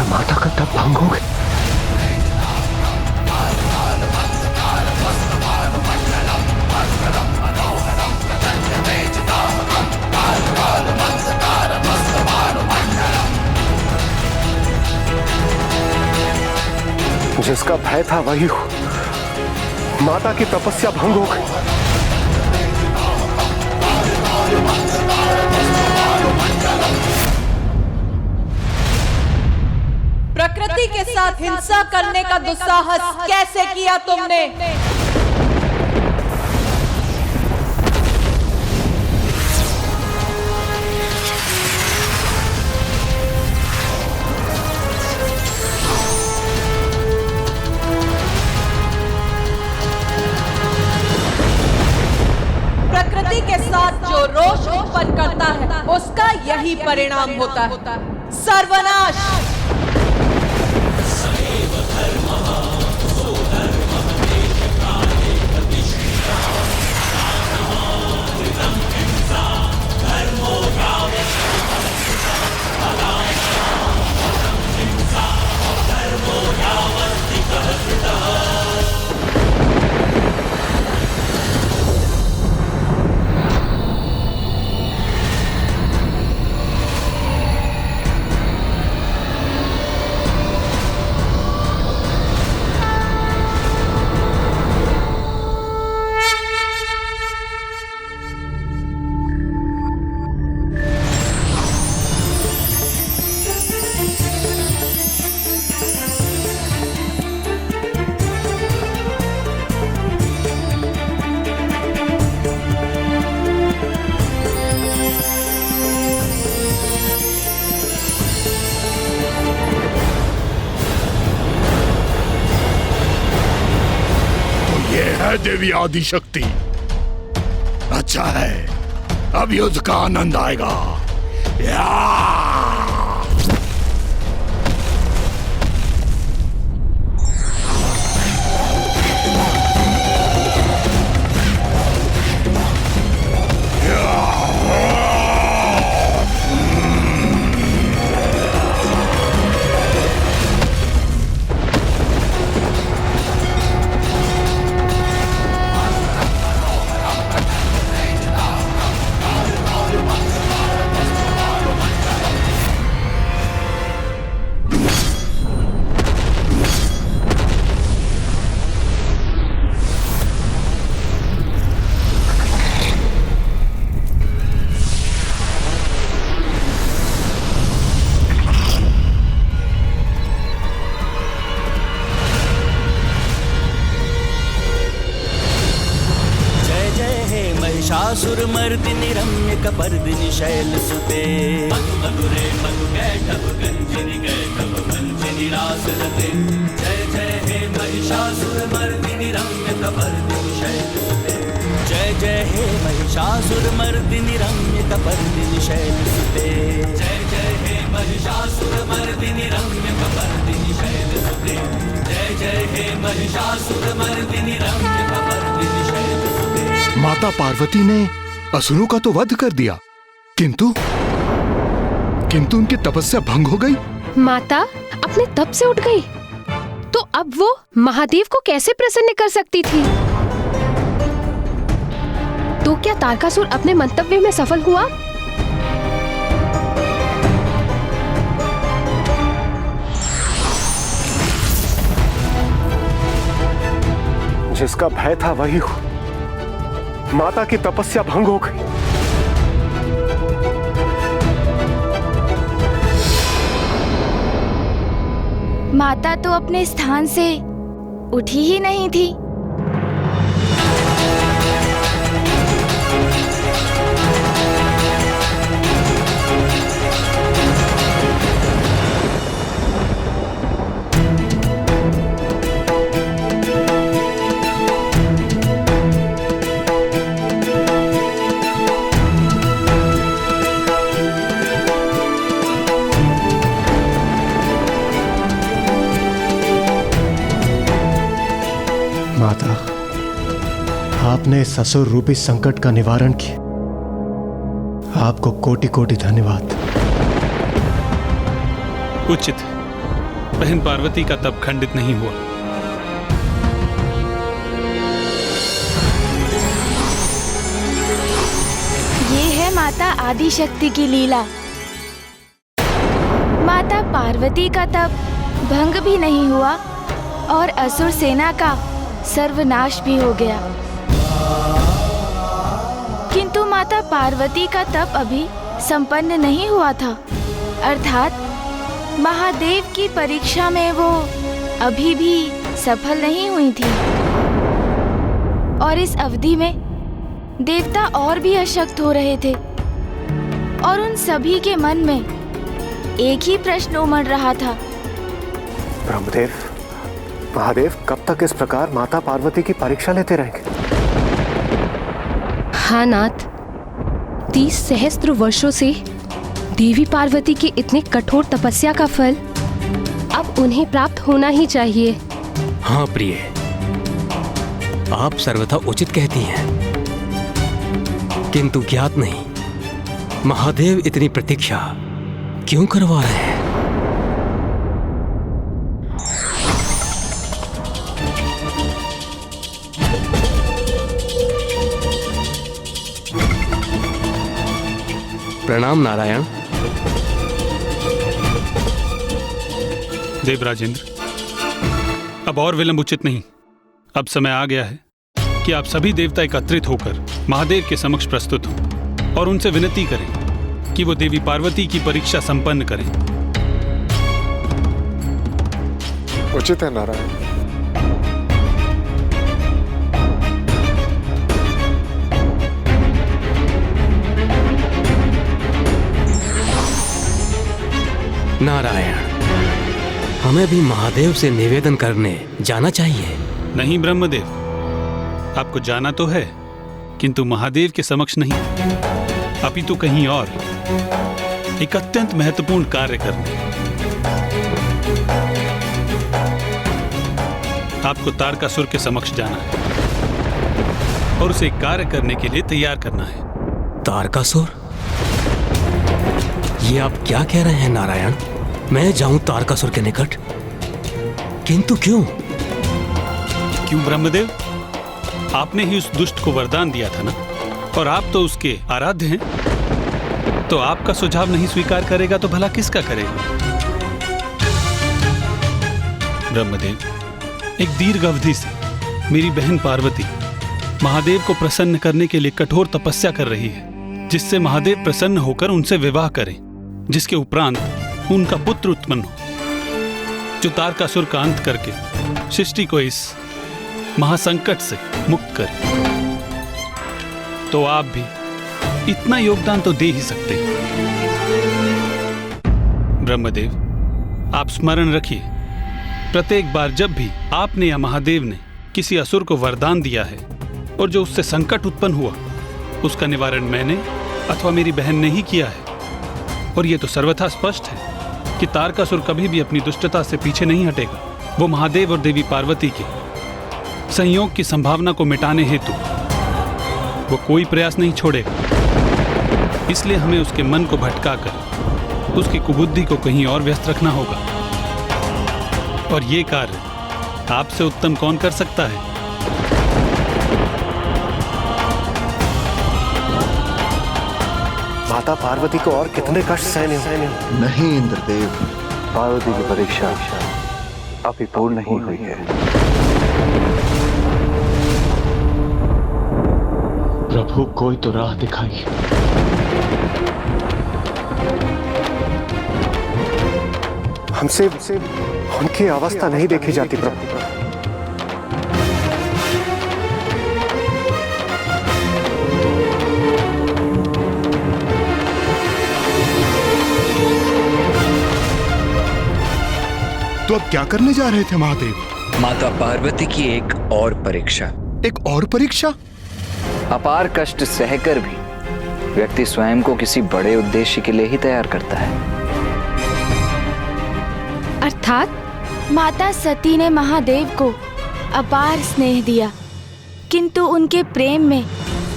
माता का तप भंग हो गया। जिसका भय था वही हो, माता की तपस्या भंग हो गई। प्रकृति के साथ हिंसा करने का दुस्साहस कैसे किया तुमने? प्रकृति के साथ जो रोष उत्पन्न करता है उसका यही परिणाम होता है, सर्वनाश। देवी आदिशक्ति, अच्छा है, अब युद्ध का आनंद आएगा। मर्दिनि रम्य कपर्दिनि शैलसुते मधुरे मधु कैटभ गंजिनि कैटभ गंजिनि रासरते जय जय हे महिषासुर मर्दिनि रम्य कपर्दिनि शैलसुते जय जय हे महिषासुर मर्दिनि रम्य कपर्दिनि शैलसुते जय जय हे महिषासुर मर्दिनि रम्य कपर्दिनि शैलसुते जय जय हे महिषासुर मर्दिनि रम्य कपर्दिनि शैलसुते। माता पार्वती ने असुरों का तो वध कर दिया, किंतु उनकी तपस्या भंग हो गई। माता अपने तप से उठ गई, तो अब वो महादेव को कैसे प्रसन्न कर सकती थी? तो क्या तारकासुर अपने मंतव्य में सफल हुआ? जिसका भय था वही हो, माता की तपस्या भंग हो गई। माता तो अपने स्थान से उठी ही नहीं थी। माता, आपने इस असुर रूपी संकट का निवारण किया, आपको कोटि कोटि धन्यवाद। उचित है, बहन पार्वती का तप खंडित नहीं हुआ। ये है माता आदिशक्ति की लीला। माता पार्वती का तप भंग भी नहीं हुआ और असुर सेना का सर्वनाश भी हो गया, किंतु माता पार्वती का तप अभी संपन्न नहीं हुआ था, अर्थात महादेव की परीक्षा में वो अभी भी सफल नहीं हुई थी। और इस अवधि में देवता और भी अशक्त हो रहे थे और उन सभी के मन में एक ही प्रश्न उमड़ रहा था। ब्रह्मदेव, महादेव कब तक इस प्रकार माता पार्वती की परीक्षा लेते रहेंगे? हाँ नाथ, 30 सहस्त्र वर्षों से देवी पार्वती की इतनी कठोर तपस्या का फल अब उन्हें प्राप्त होना ही चाहिए। हाँ प्रिय, आप सर्वथा उचित कहती हैं, किंतु ज्ञात नहीं महादेव इतनी प्रतीक्षा क्यों करवा रहे हैं। प्रणाम नारायण। देवराजेंद्र, अब और विलंब उचित नहीं। अब समय आ गया है कि आप सभी देवता एकत्रित होकर महादेव के समक्ष प्रस्तुत हों और उनसे विनती करें कि वो देवी पार्वती की परीक्षा संपन्न करें। उचित है नारायण। नारायण, हमें भी महादेव से निवेदन करने जाना चाहिए। नहीं ब्रह्मदेव, आपको जाना तो है, किंतु महादेव के समक्ष नहीं, अपितु कहीं और एक अत्यंत महत्वपूर्ण कार्य करने। आपको तारकासुर के समक्ष जाना है और उसे कार्य करने के लिए तैयार करना है। तारकासुर? ये आप क्या कह रहे हैं नारायण? मैं जाऊं तारकासुर के निकट? किंतु क्यों? क्यों ब्रह्मदेव? आपने ही उस दुष्ट को वरदान दिया था ना, और आप तो उसके आराध्य हैं। तो आपका सुझाव नहीं स्वीकार करेगा तो भला किसका करेगा? ब्रह्मदेव, एक दीर्घ अवधि से मेरी बहन पार्वती महादेव को प्रसन्न करने के लिए कठोर तपस्या कर रही है, जिससे महादेव प्रसन्न होकर उनसे विवाह करें, जिसके उपरांत उनका पुत्र उत्पन्न हो, जो तारकासुर का अंत करके सृष्टि को इस महासंकट से मुक्त करे। तो आप भी इतना योगदान तो दे ही सकते हैं। ब्रह्मदेव, आप स्मरण रखिए, प्रत्येक बार जब भी आपने या महादेव ने किसी असुर को वरदान दिया है और जो उससे संकट उत्पन्न हुआ, उसका निवारण मैंने अथवा मेरी बहन ने ही किया है। और यह तो सर्वथा स्पष्ट है कि तारकासुर कभी भी अपनी दुष्टता से पीछे नहीं हटेगा। वो महादेव और देवी पार्वती के संयोग की संभावना को मिटाने हेतु वो कोई प्रयास नहीं छोड़ेगा। इसलिए हमें उसके मन को भटकाकर उसकी कुबुद्धि को कहीं और व्यस्त रखना होगा। और ये कार्य आपसे उत्तम कौन कर सकता है? माता पार्वती को और कितने कष्ट सहने नहीं इंद्रदेव, पार्वती की परीक्षा अभी पूर्ण नहीं हुई है। प्रभु कोई तो राह दिखाइए। हमसे उनकी अवस्था नहीं देखी जाती प्रभु। तो अब क्या करने जा रहे थे महादेव? माता पार्वती की एक और परीक्षा। एक और परीक्षा? अपार कष्ट सहकर भी व्यक्ति स्वयं को किसी बड़े उद्देश्य के लिए ही तैयार करता है। अर्थात माता सती ने महादेव को अपार स्नेह दिया, किंतु उनके प्रेम में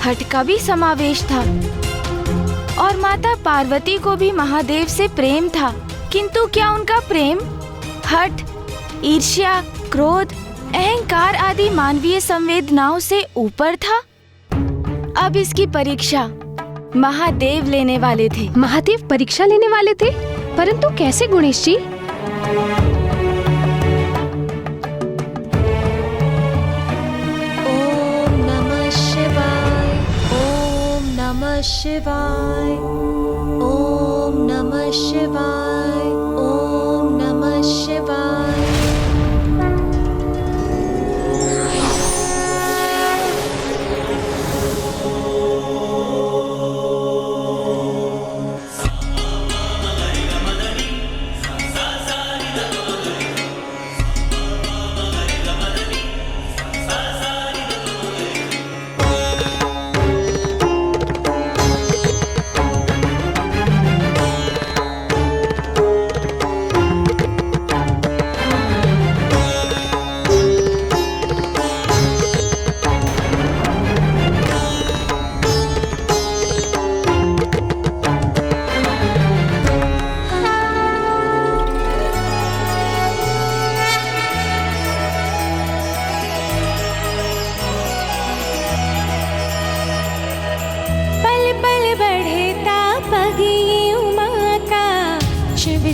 हठ का भी समावेश था। और माता पार्वती को भी महादेव से प्रेम था, किंतु क्या उनका प्रेम हठ, ईर्ष्या, क्रोध, अहंकार आदि मानवीय संवेदनाओं से ऊपर था? अब इसकी परीक्षा महादेव लेने वाले थे। महादेव परीक्षा लेने वाले थे, परंतु कैसे गणेश जी? ओम नमः शिवाय, ओम नमः शिवाय, ओम नमः शिवाय, ओम नमः शिवाय।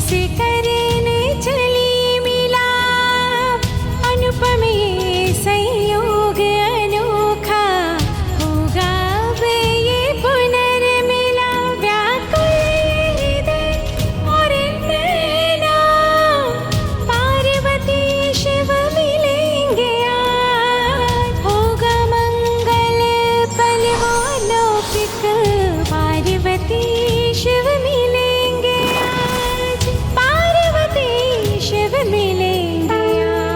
से करने चली मिलाप, अनुपम ये संयोग अनोखा, होगा अब ये पुनर्मिलाप। व्याकुल हृदय और नैना, पार्वती शिव मिलेंगे आज, होगा मंगल पल वो लौकिक, पार्वती शिव मिलेंगे आज, पार्वती शिव मिलेंगे आज।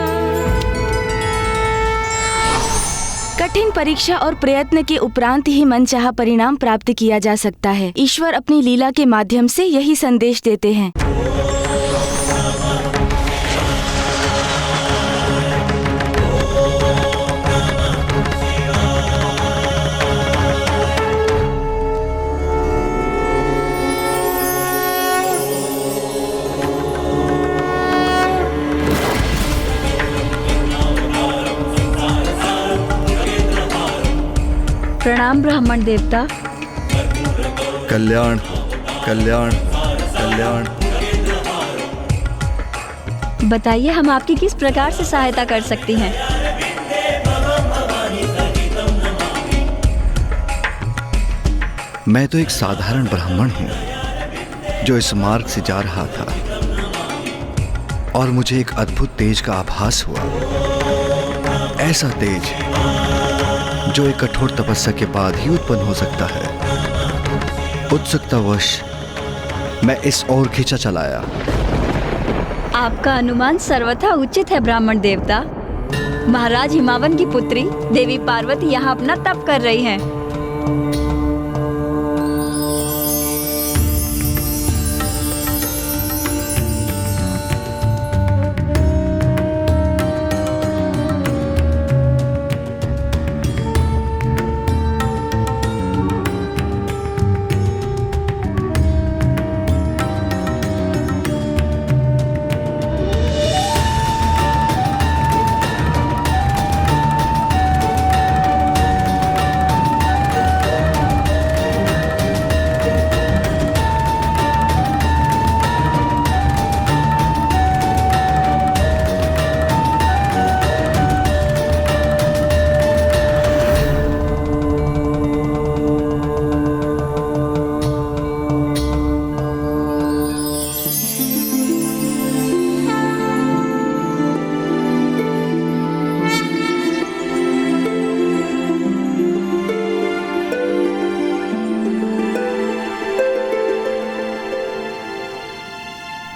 कठिन परीक्षा और प्रयत्न के उपरांत ही मनचाहा परिणाम प्राप्त किया जा सकता है। ईश्वर अपनी लीला के माध्यम से यही संदेश देते हैं। प्रणाम ब्राह्मण देवता। कल्याण कल्याण कल्याण। बताइए, हम आपकी किस प्रकार से सहायता कर सकती हैं? मैं तो एक साधारण ब्राह्मण हूँ जो इस मार्ग से जा रहा था और मुझे एक अद्भुत तेज का आभास हुआ। ऐसा तेज जो एक कठोर तपस्या के बाद ही उत्पन्न हो सकता है। उत्सुकतावश मैं इस ओर खींचा चलाया। आपका अनुमान सर्वथा उचित है ब्राह्मण देवता। महाराज हिमावन की पुत्री देवी पार्वती यहाँ अपना तप कर रही हैं।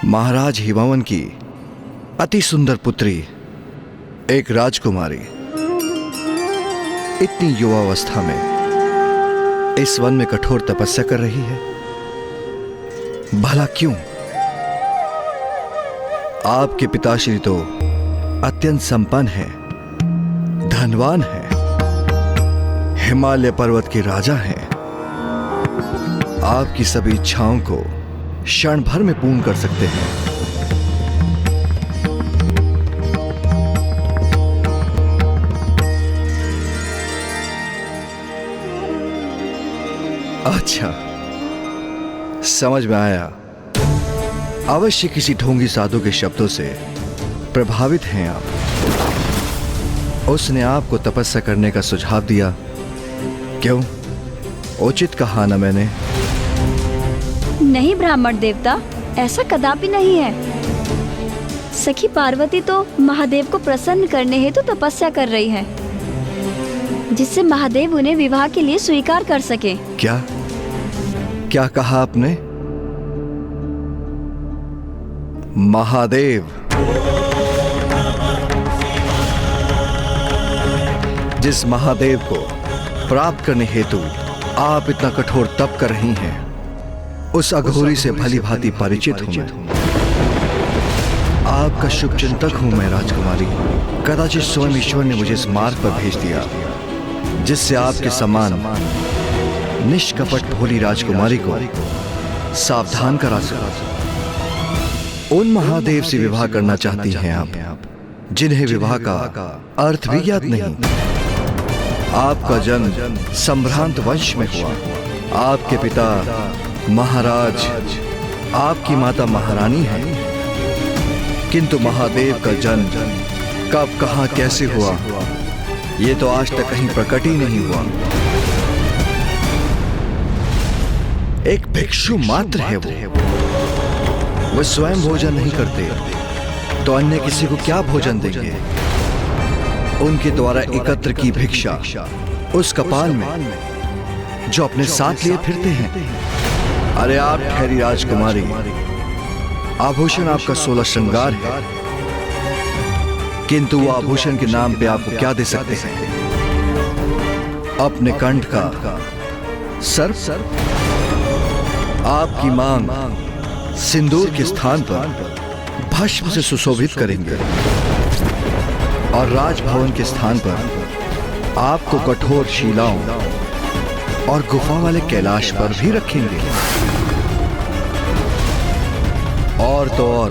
महाराज हिमावन की अति सुंदर पुत्री एक राजकुमारी इतनी युवावस्था में इस वन में कठोर तपस्या कर रही है। भला क्यों? आपके पिताश्री तो अत्यंत संपन्न है, धनवान है, हिमालय पर्वत के राजा हैं। आपकी सभी इच्छाओं को क्षण भर में पूर्ण कर सकते हैं। अच्छा, समझ में आया। अवश्य किसी ढोंगी साधु के शब्दों से प्रभावित हैं आप। उसने आपको तपस्या करने का सुझाव दिया। क्यों? उचित कहा ना मैंने? नहीं ब्राह्मण देवता, ऐसा कदापि नहीं है। सखी पार्वती तो महादेव को प्रसन्न करने हेतु तो तपस्या कर रही है, जिससे महादेव उन्हें विवाह के लिए स्वीकार कर सके। क्या क्या कहा आपने? महादेव? जिस महादेव को प्राप्त करने हेतु आप इतना कठोर तप कर रही हैं, उस अघोरी से भली भांति परिचित हूं मैं। आपका शुभ चिंतक हूं मैं राजकुमारी। कदाचित स्वयं ईश्वर ने मुझे इस मार्ग पर भेज दिया, जिससे आपके समान निष्कपट भोली राजकुमारी को सावधान करा सकूं। उन महादेव से विवाह करना चाहती हैं आप, जिन्हें विवाह का अर्थ भी ज्ञात नहीं। आपका जन्म संभ्रांत वंश में हुआ। आपके पिता महाराज, आपकी माता महारानी है, किंतु महादेव का जन्म कब, कहां, कैसे हुआ, ये तो आज तक कहीं प्रकट ही नहीं हुआ। एक भिक्षु मात्र है वो स्वयं भोजन नहीं करते, तो अन्य किसी को क्या भोजन देंगे? उनके द्वारा एकत्र की भिक्षा उस कपाल में जो अपने साथ लिए फिरते हैं। अरे आप ठहरी राजकुमारी, आभूषण आपका 16 श्रृंगार है, किंतु वो आभूषण के नाम पे आपको क्या दे सकते हैं? अपने कंठ का सर्प? आपकी मांग सिंदूर के स्थान पर भस्म से सुशोभित करेंगे और राजभवन के स्थान पर आपको कठोर शिलाओं और गुफा वाले कैलाश पर भी रखेंगे। और तो और,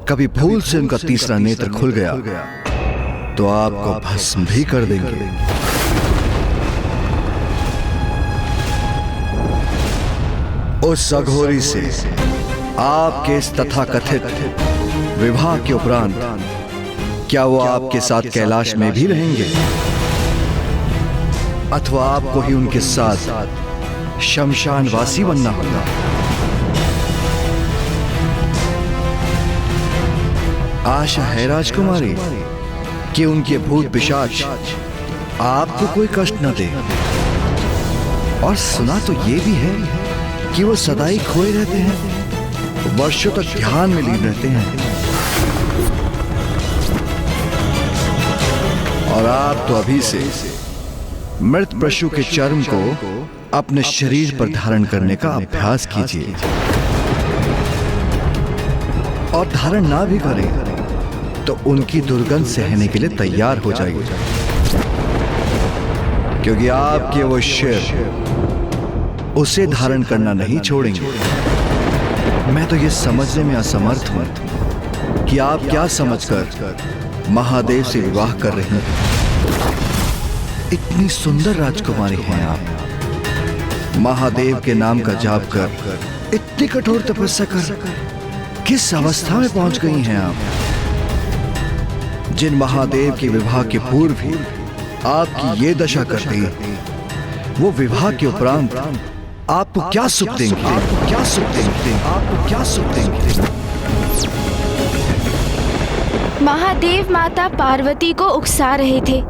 कभी भूल से उनका तीसरा नेत्र खुल गया तो आपको भस्म भी कर देंगे। उस अघोरी से आपके इस तथाकथित विवाह के उपरांत क्या वो आपके साथ कैलाश में भी रहेंगे, अथवा आपको ही उनके साथ शमशानवासी बनना होगा? आशा है राजकुमारी कि उनके भूत पिशाच आपको कोई कष्ट न दे। और सुना तो ये भी है कि वो सदाई खोए रहते हैं, वर्षों तक ध्यान में लीन रहते हैं। और आप तो अभी से मृत पशु के चर्म को अपने शरीर पर धारण करने का अभ्यास कीजिए, और धारण ना भी करें तो उनकी दुर्गंध सहने के लिए तैयार हो जाइए, क्योंकि आपके वो शिव उसे धारण करना नहीं छोड़ेंगे। मैं तो ये समझने में असमर्थ हूं कि आप क्या समझकर महादेव से विवाह कर रही हैं। इतनी सुंदर राजकुमारी हैं आप, महादेव के नाम का जाप कर इतनी कठोर तपस्या कर किस अवस्था में पहुंच गई हैं आप, जिन महादेव के विवाह के पूर्व भी आपकी ये दशा कर दी, वो विवाह के उपरांत आपको क्या सुख देंगे? आपको क्या सुख देंगे? आपको क्या सुख देंगे? महादेव माता पार्वती को उकसा रहे थे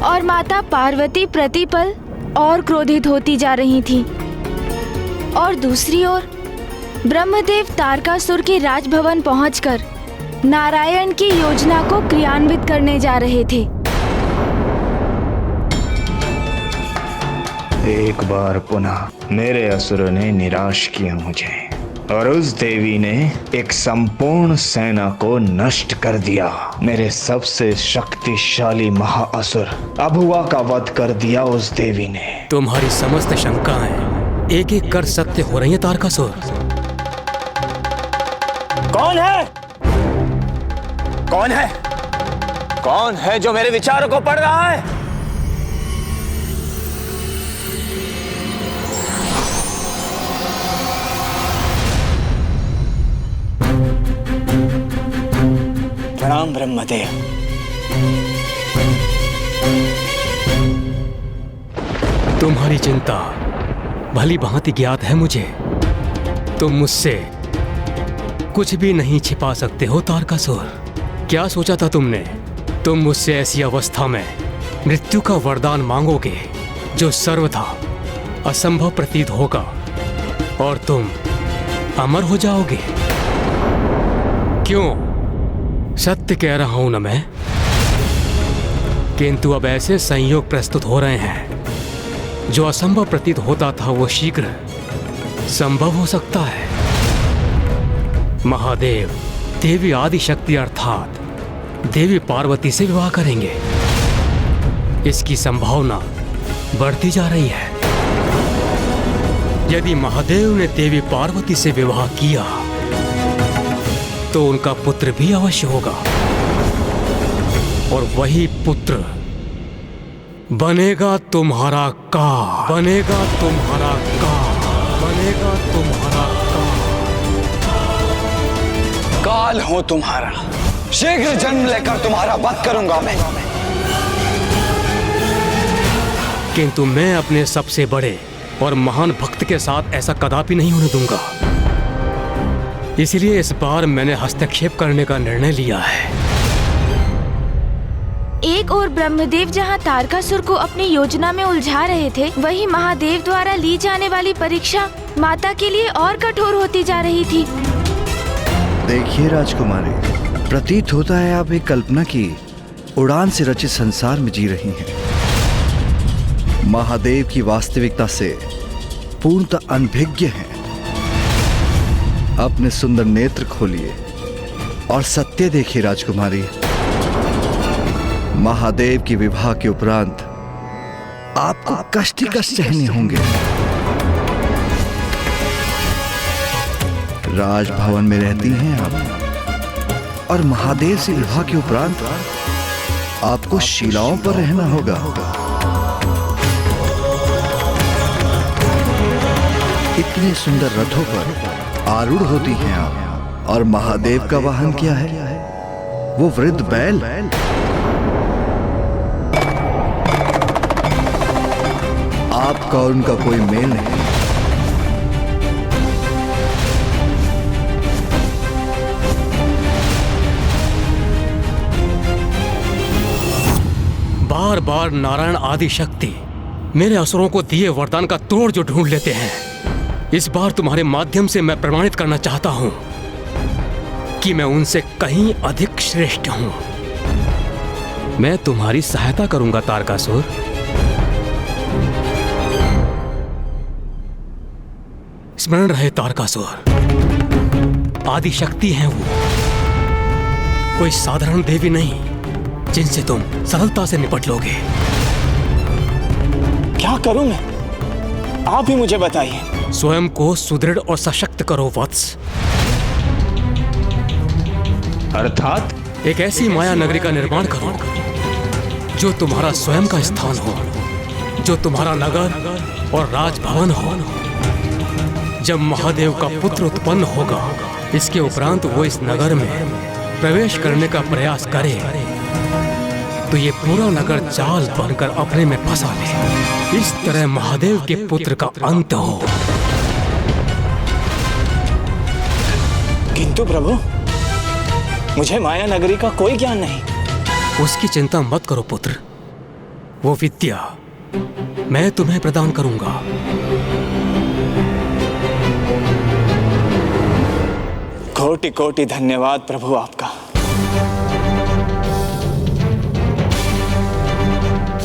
और माता पार्वती प्रतिपल और क्रोधित होती जा रही थी। और दूसरी ओर ब्रह्मदेव तारकासुर के राजभवन पहुंचकर नारायण की योजना को क्रियान्वित करने जा रहे थे। एक बार पुनः मेरे असुरों ने निराश किया मुझे, और उस देवी ने एक संपूर्ण सेना को नष्ट कर दिया। मेरे सबसे शक्तिशाली महाअसुर अभुआ का वध कर दिया उस देवी ने। तुम्हारी समस्त शंकाएं एक एक कर सत्य हो रही हैं तारकासुर। कौन है? कौन है? कौन है जो मेरे विचारों को पढ़ रहा है? प्रणाम ब्रह्मदेव। तुम्हारी चिंता भली भांति ज्ञात है मुझे। तुम मुझसे कुछ भी नहीं छिपा सकते हो तारकासुर। क्या सोचा था तुमने? तुम मुझसे ऐसी अवस्था में मृत्यु का वरदान मांगोगे जो सर्वथा असंभव प्रतीत होगा, और तुम अमर हो जाओगे। क्यों? सत्य कह रहा हूं ना मैं। किंतु अब ऐसे संयोग प्रस्तुत हो रहे हैं जो असंभव प्रतीत होता था वो शीघ्र संभव हो सकता है। महादेव देवी आदि शक्ति अर्थात देवी पार्वती से विवाह करेंगे। इसकी संभावना बढ़ती जा रही है। यदि महादेव ने देवी पार्वती से विवाह किया तो उनका पुत्र भी अवश्य होगा, और वही पुत्र बनेगा तुम्हारा काल, बनेगा तुम्हारा काल, बनेगा तुम्हारा काल हूं तुम्हारा। शीघ्र जन्म लेकर तुम्हारा वध करूंगा मैं। किंतु मैं अपने सबसे बड़े और महान भक्त के साथ ऐसा कदापि नहीं होने दूंगा। इसलिए इस बार मैंने हस्तक्षेप करने का निर्णय लिया है। एक और ब्रह्मदेव जहां तारकासुर को अपनी योजना में उलझा रहे थे, वहीं महादेव द्वारा ली जाने वाली परीक्षा माता के लिए और कठोर होती जा रही थी। देखिए राजकुमारी, प्रतीत होता है आप एक कल्पना की उड़ान से रचित संसार में जी रही हैं। महादेव की वास्तविकता से पूर्णतः अनभिज्ञ हैं। अपने सुंदर नेत्र खोलिए और सत्य देखिए राजकुमारी। महादेव की विवाह के उपरांत आपको कष्ट ही कष्ट सहने होंगे। राजभवन में रहती हैं आप, और महादेव से विवाह के उपरांत आपको शिलाओं पर रहना होगा। इतने सुंदर रथों पर आरूढ़ होती हैं आप, और महादेव का वाहन क्या है? वो वृद्ध बैल। आपका और उनका कोई मेल नहीं। बार बार नारायण आदि शक्ति मेरे असुरों को दिए वरदान का तोड़ जो ढूंढ लेते हैं, इस बार तुम्हारे माध्यम से मैं प्रमाणित करना चाहता हूं कि मैं उनसे कहीं अधिक श्रेष्ठ हूं। मैं तुम्हारी सहायता करूंगा तारकासुर। स्मरण रहे तारकासुर, आदि शक्ति हैं वो, कोई साधारण देवी नहीं जिनसे तुम सरलता से निपट लोगे। क्या करूं मैं, आप ही मुझे बताइए। स्वयं को सुदृढ़ और सशक्त करो वत्स। अर्थात एक ऐसी माया नगरी का निर्माण करो जो तुम्हारा स्वयं का स्थान हो, जो तुम्हारा नगर और राजभवन हो। जब महादेव का पुत्र उत्पन्न होगा, इसके उपरांत वो इस नगर में प्रवेश करने का प्रयास करे तो ये पूरा नगर जाल बनकर अपने में फंसा ले। इस तरह महादेव के पुत्र का अंत हो। किंतु प्रभु, मुझे माया नगरी का कोई ज्ञान नहीं। उसकी चिंता मत करो पुत्र, वो विद्या मैं तुम्हें प्रदान करूंगा। कोटि कोटि धन्यवाद प्रभु आपका।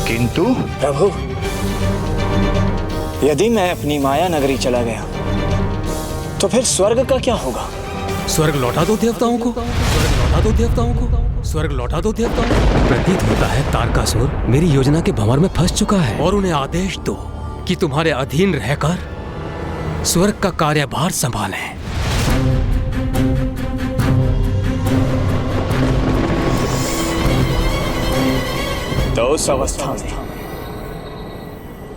किंतु प्रभु, यदि मैं अपनी माया नगरी चला गया तो फिर स्वर्ग का क्या होगा? स्वर्ग लौटा दो देवताओं को, स्वर्ग लौटा दो देवताओं को, स्वर्ग लौटा दो देवताओं को। प्रतीत होता है तारकासुर मेरी योजना के भंवर में फंस चुका है, और उन्हें आदेश दो कि तुम्हारे अधीन रहकर स्वर्ग का कार्यभार संभालें। तो उस अवस्था में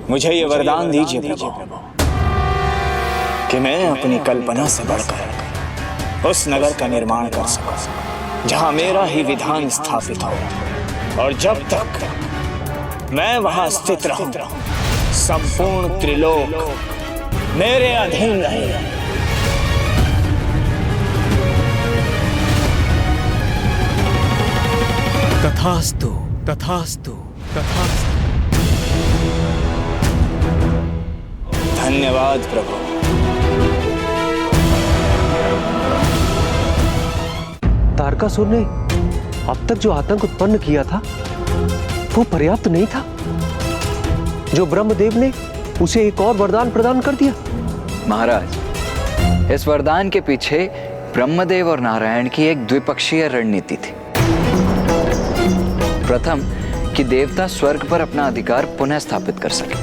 मुझे ये वरदान दीजिए प्रभु कि मैं अपनी कल्पना से बढ़कर उस नगर का निर्माण कर सकूं जहां मेरा ही विधान स्थापित हो, और जब तक मैं वहां स्थित रहूं संपूर्ण त्रिलोक मेरे अधीन रहे। तथास्तु, तथास्तु, तथास्तु। धन्यवाद प्रभु। तारकासुर ने अब तक जो आतंक उत्पन्न किया था वो पर्याप्त नहीं था। जो ब्रह्मदेव ने उसे एक और वरदान प्रदान कर दिया। महाराज, इस वरदान के पीछे ब्रह्मदेव और नारायण की एक द्विपक्षीय रणनीति थी। प्रथम कि देवता स्वर्ग पर अपना अधिकार पुनः स्थापित कर सके,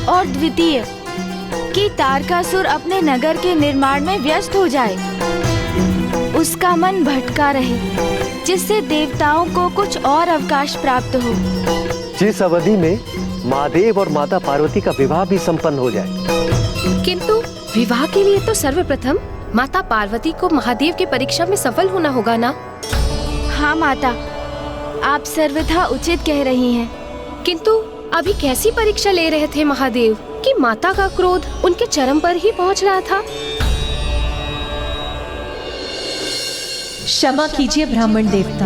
और द्वितीय कि तारकासुर अपने नगर के निर्माण में व्यस्त हो जाए, उसका मन भटका रहे, जिससे देवताओं को कुछ और अवकाश प्राप्त हो, जिस अवधि में महादेव और माता पार्वती का विवाह भी संपन्न हो जाए। किंतु विवाह के लिए तो सर्वप्रथम माता पार्वती को महादेव की परीक्षा में सफल होना होगा ना? हाँ माता, आप सर्वथा उचित कह रही हैं। किंतु अभी कैसी परीक्षा ले रहे थे महादेव कि माता का क्रोध उनके चरम पर ही पहुंच रहा था? क्षमा कीजिए ब्राह्मण देवता,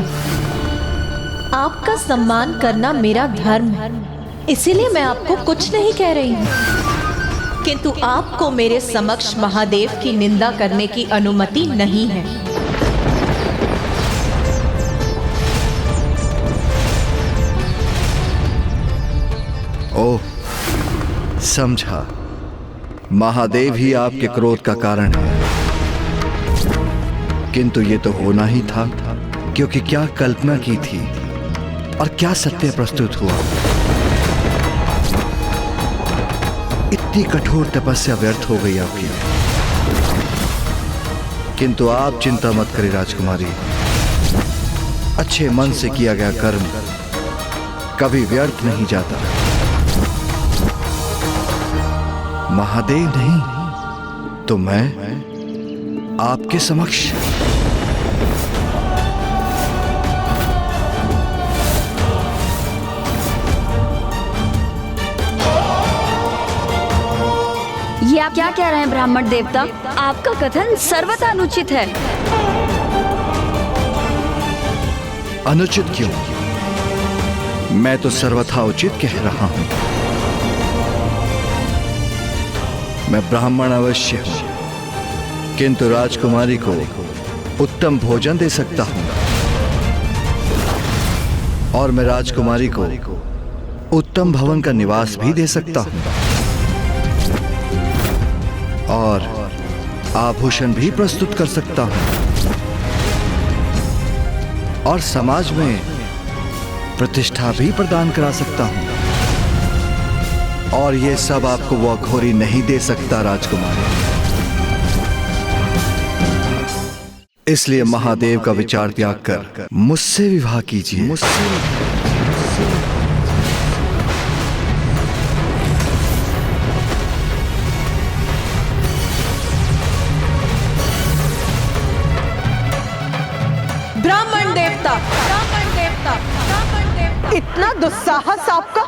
आपका सम्मान करना मेरा धर्म है, इसीलिए मैं आपको कुछ नहीं कह रही हूँ। किंतु आपको मेरे समक्ष महादेव की निंदा करने की अनुमति नहीं है। ओह, समझा। महादेव ही आपके क्रोध का कारण है। किंतु ये तो होना ही था, क्योंकि क्या कल्पना की थी और क्या सत्य प्रस्तुत हुआ। इतनी कठोर तपस्या व्यर्थ हो गई आपकी। किंतु आप चिंता मत करें राजकुमारी, अच्छे मन से किया गया कर्म कभी व्यर्थ नहीं जाता। महादेव नहीं तो मैं आपके समक्ष। ये आप क्या कह रहे हैं ब्राह्मण देवता? आपका कथन सर्वथा अनुचित है। अनुचित क्यों? मैं तो सर्वथा उचित कह रहा हूं। मैं ब्राह्मण अवश्य हूं, किंतु राजकुमारी को उत्तम भोजन दे सकता हूं और मैं राजकुमारी को उत्तम भवन का निवास भी दे सकता हूं और आभूषण भी प्रस्तुत कर सकता हूं और समाज में प्रतिष्ठा भी प्रदान करा सकता हूं और ये सब आपको वो अघोरी नहीं दे सकता राजकुमारी। इसलिए महादेव का विचार त्याग कर मुझसे विवाह कीजिए। ब्राह्मण देवता, ब्राह्मण देवता, ब्राह्मण देवता, इतना दुस्साहस आपका?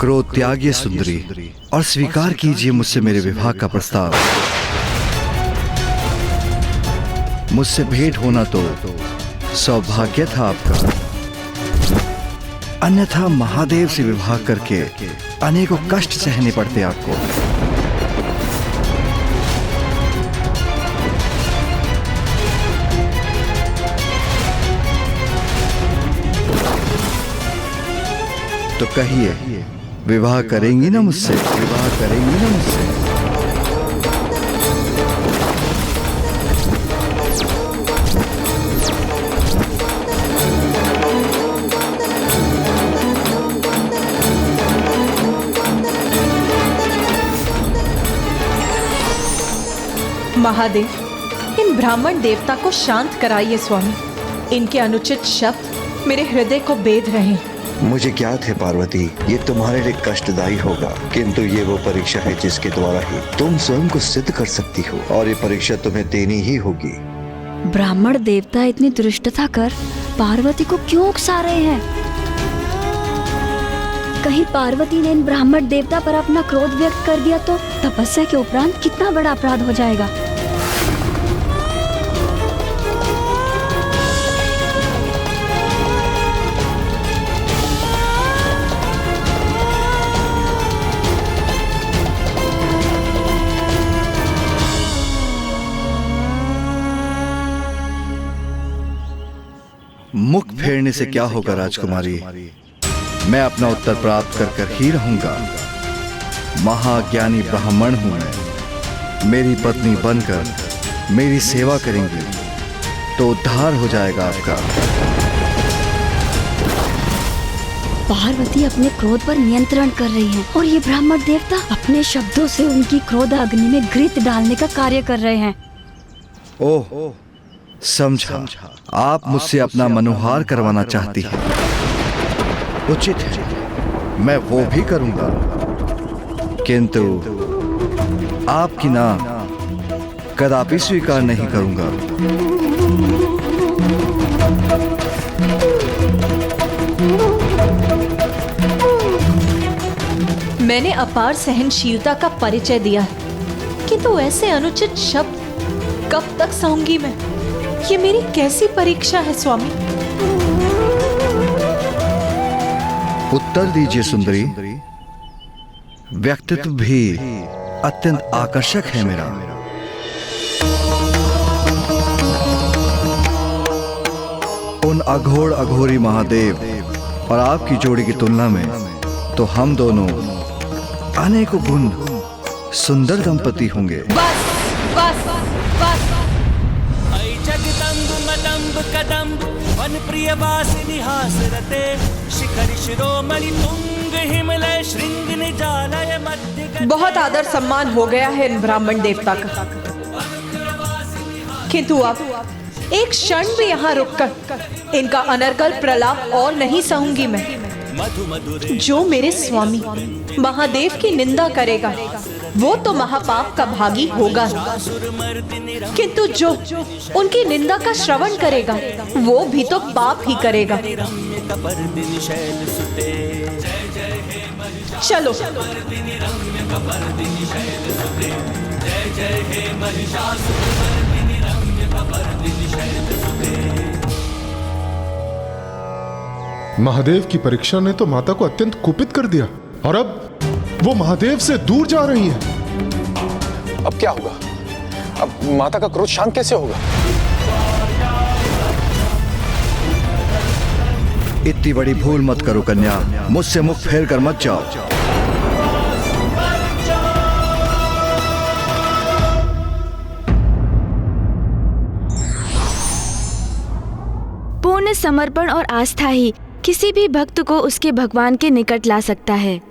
क्रोध त्यागिए सुंदरी और स्वीकार कीजिए मुझसे मेरे विवाह का प्रस्ताव। मुझसे भेंट होना तो सौभाग्य था आपका, अन्यथा महादेव से विवाह करके अनेकों कष्ट सहने पड़ते आपको। तो कहिए, विवाह करेंगी ना मुझसे? विवाह करेंगी ना मुझसे? महादेव, इन ब्राह्मण देवता को शांत कराइए स्वामी। इनके अनुचित शब्द मेरे हृदय को बेध रहे हैं। मुझे ज्ञात है पार्वती, ये तुम्हारे लिए कष्टदायी होगा, किंतु ये वो परीक्षा है जिसके द्वारा ही तुम स्वयं को सिद्ध कर सकती हो और ये परीक्षा तुम्हें देनी ही होगी। ब्राह्मण देवता इतनी दुष्टता कर पार्वती को क्यों उकसा रहे हैं? कहीं पार्वती ने इन ब्राह्मण देवता पर अपना क्रोध व्यक्त कर दिया तो तपस्या के उपरांत कितना बड़ा अपराध हो जाएगा। मुख फेरने से क्या होगा राजकुमारी, मैं अपना उत्तर प्राप्त कर कर ही रहूंगा। महाज्ञानी ब्राह्मण हूं मैं, मेरी पत्नी बनकर मेरी सेवा करेंगी तो उद्धार हो जाएगा आपका। पार्वती अपने क्रोध पर नियंत्रण कर रही हैं और ये ब्राह्मण देवता अपने शब्दों से उनकी क्रोध अग्नि में घृत डालने का कार्य कर रहे हैं। ओह, समझा, आप मुझसे अपना मनोहार करवाना चाहती हैं। उचित है, मैं वो भी करूंगा, किंतु आपकी ना कदापि स्वीकार नहीं करूंगा। मैंने अपार सहनशीलता का परिचय दिया है, किंतु ऐसे अनुचित शब्द कब तक सहूंगी मैं? ये मेरी कैसी परीक्षा है स्वामी? उत्तर दीजिए सुंदरी। व्यक्तित्व भी अत्यंत आकर्षक है मेरा। उन अघोर अघोरी महादेव और आपकी जोड़ी की तुलना में तो हम दोनों अनेकों गुण सुंदर दंपति होंगे। बस बस बस। जगदम्ब मदम्ब कदम्ब वन प्रिय वासिनी हासरते शिखर शिरोमणि तुंग हिमलय श्रृंग निजालय मध्य। बहुत आदर सम्मान हो गया है इन ब्राह्मण देवता का, किंतु अब एक क्षण भी यहाँ रुककर इनका अनर्गल प्रलाप और नहीं सहूंगी मैं। जो मेरे स्वामी महादेव की निंदा करेगा वो तो महापाप का भागी होगा, किंतु जो उनकी निंदा का श्रवण करेगा वो भी तो पाप ही करेगा। चलो महादेव की परीक्षा ने तो माता को अत्यंत कुपित कर दिया और अब वो महादेव से दूर जा रही हैं। अब क्या होगा? अब माता का क्रोध शांत कैसे होगा? इतनी बड़ी भूल मत करो कन्या, मुझसे मुख फेर कर मत जाओ। पूर्ण समर्पण और आस्था ही किसी भी भक्त को उसके भगवान के निकट ला सकता है।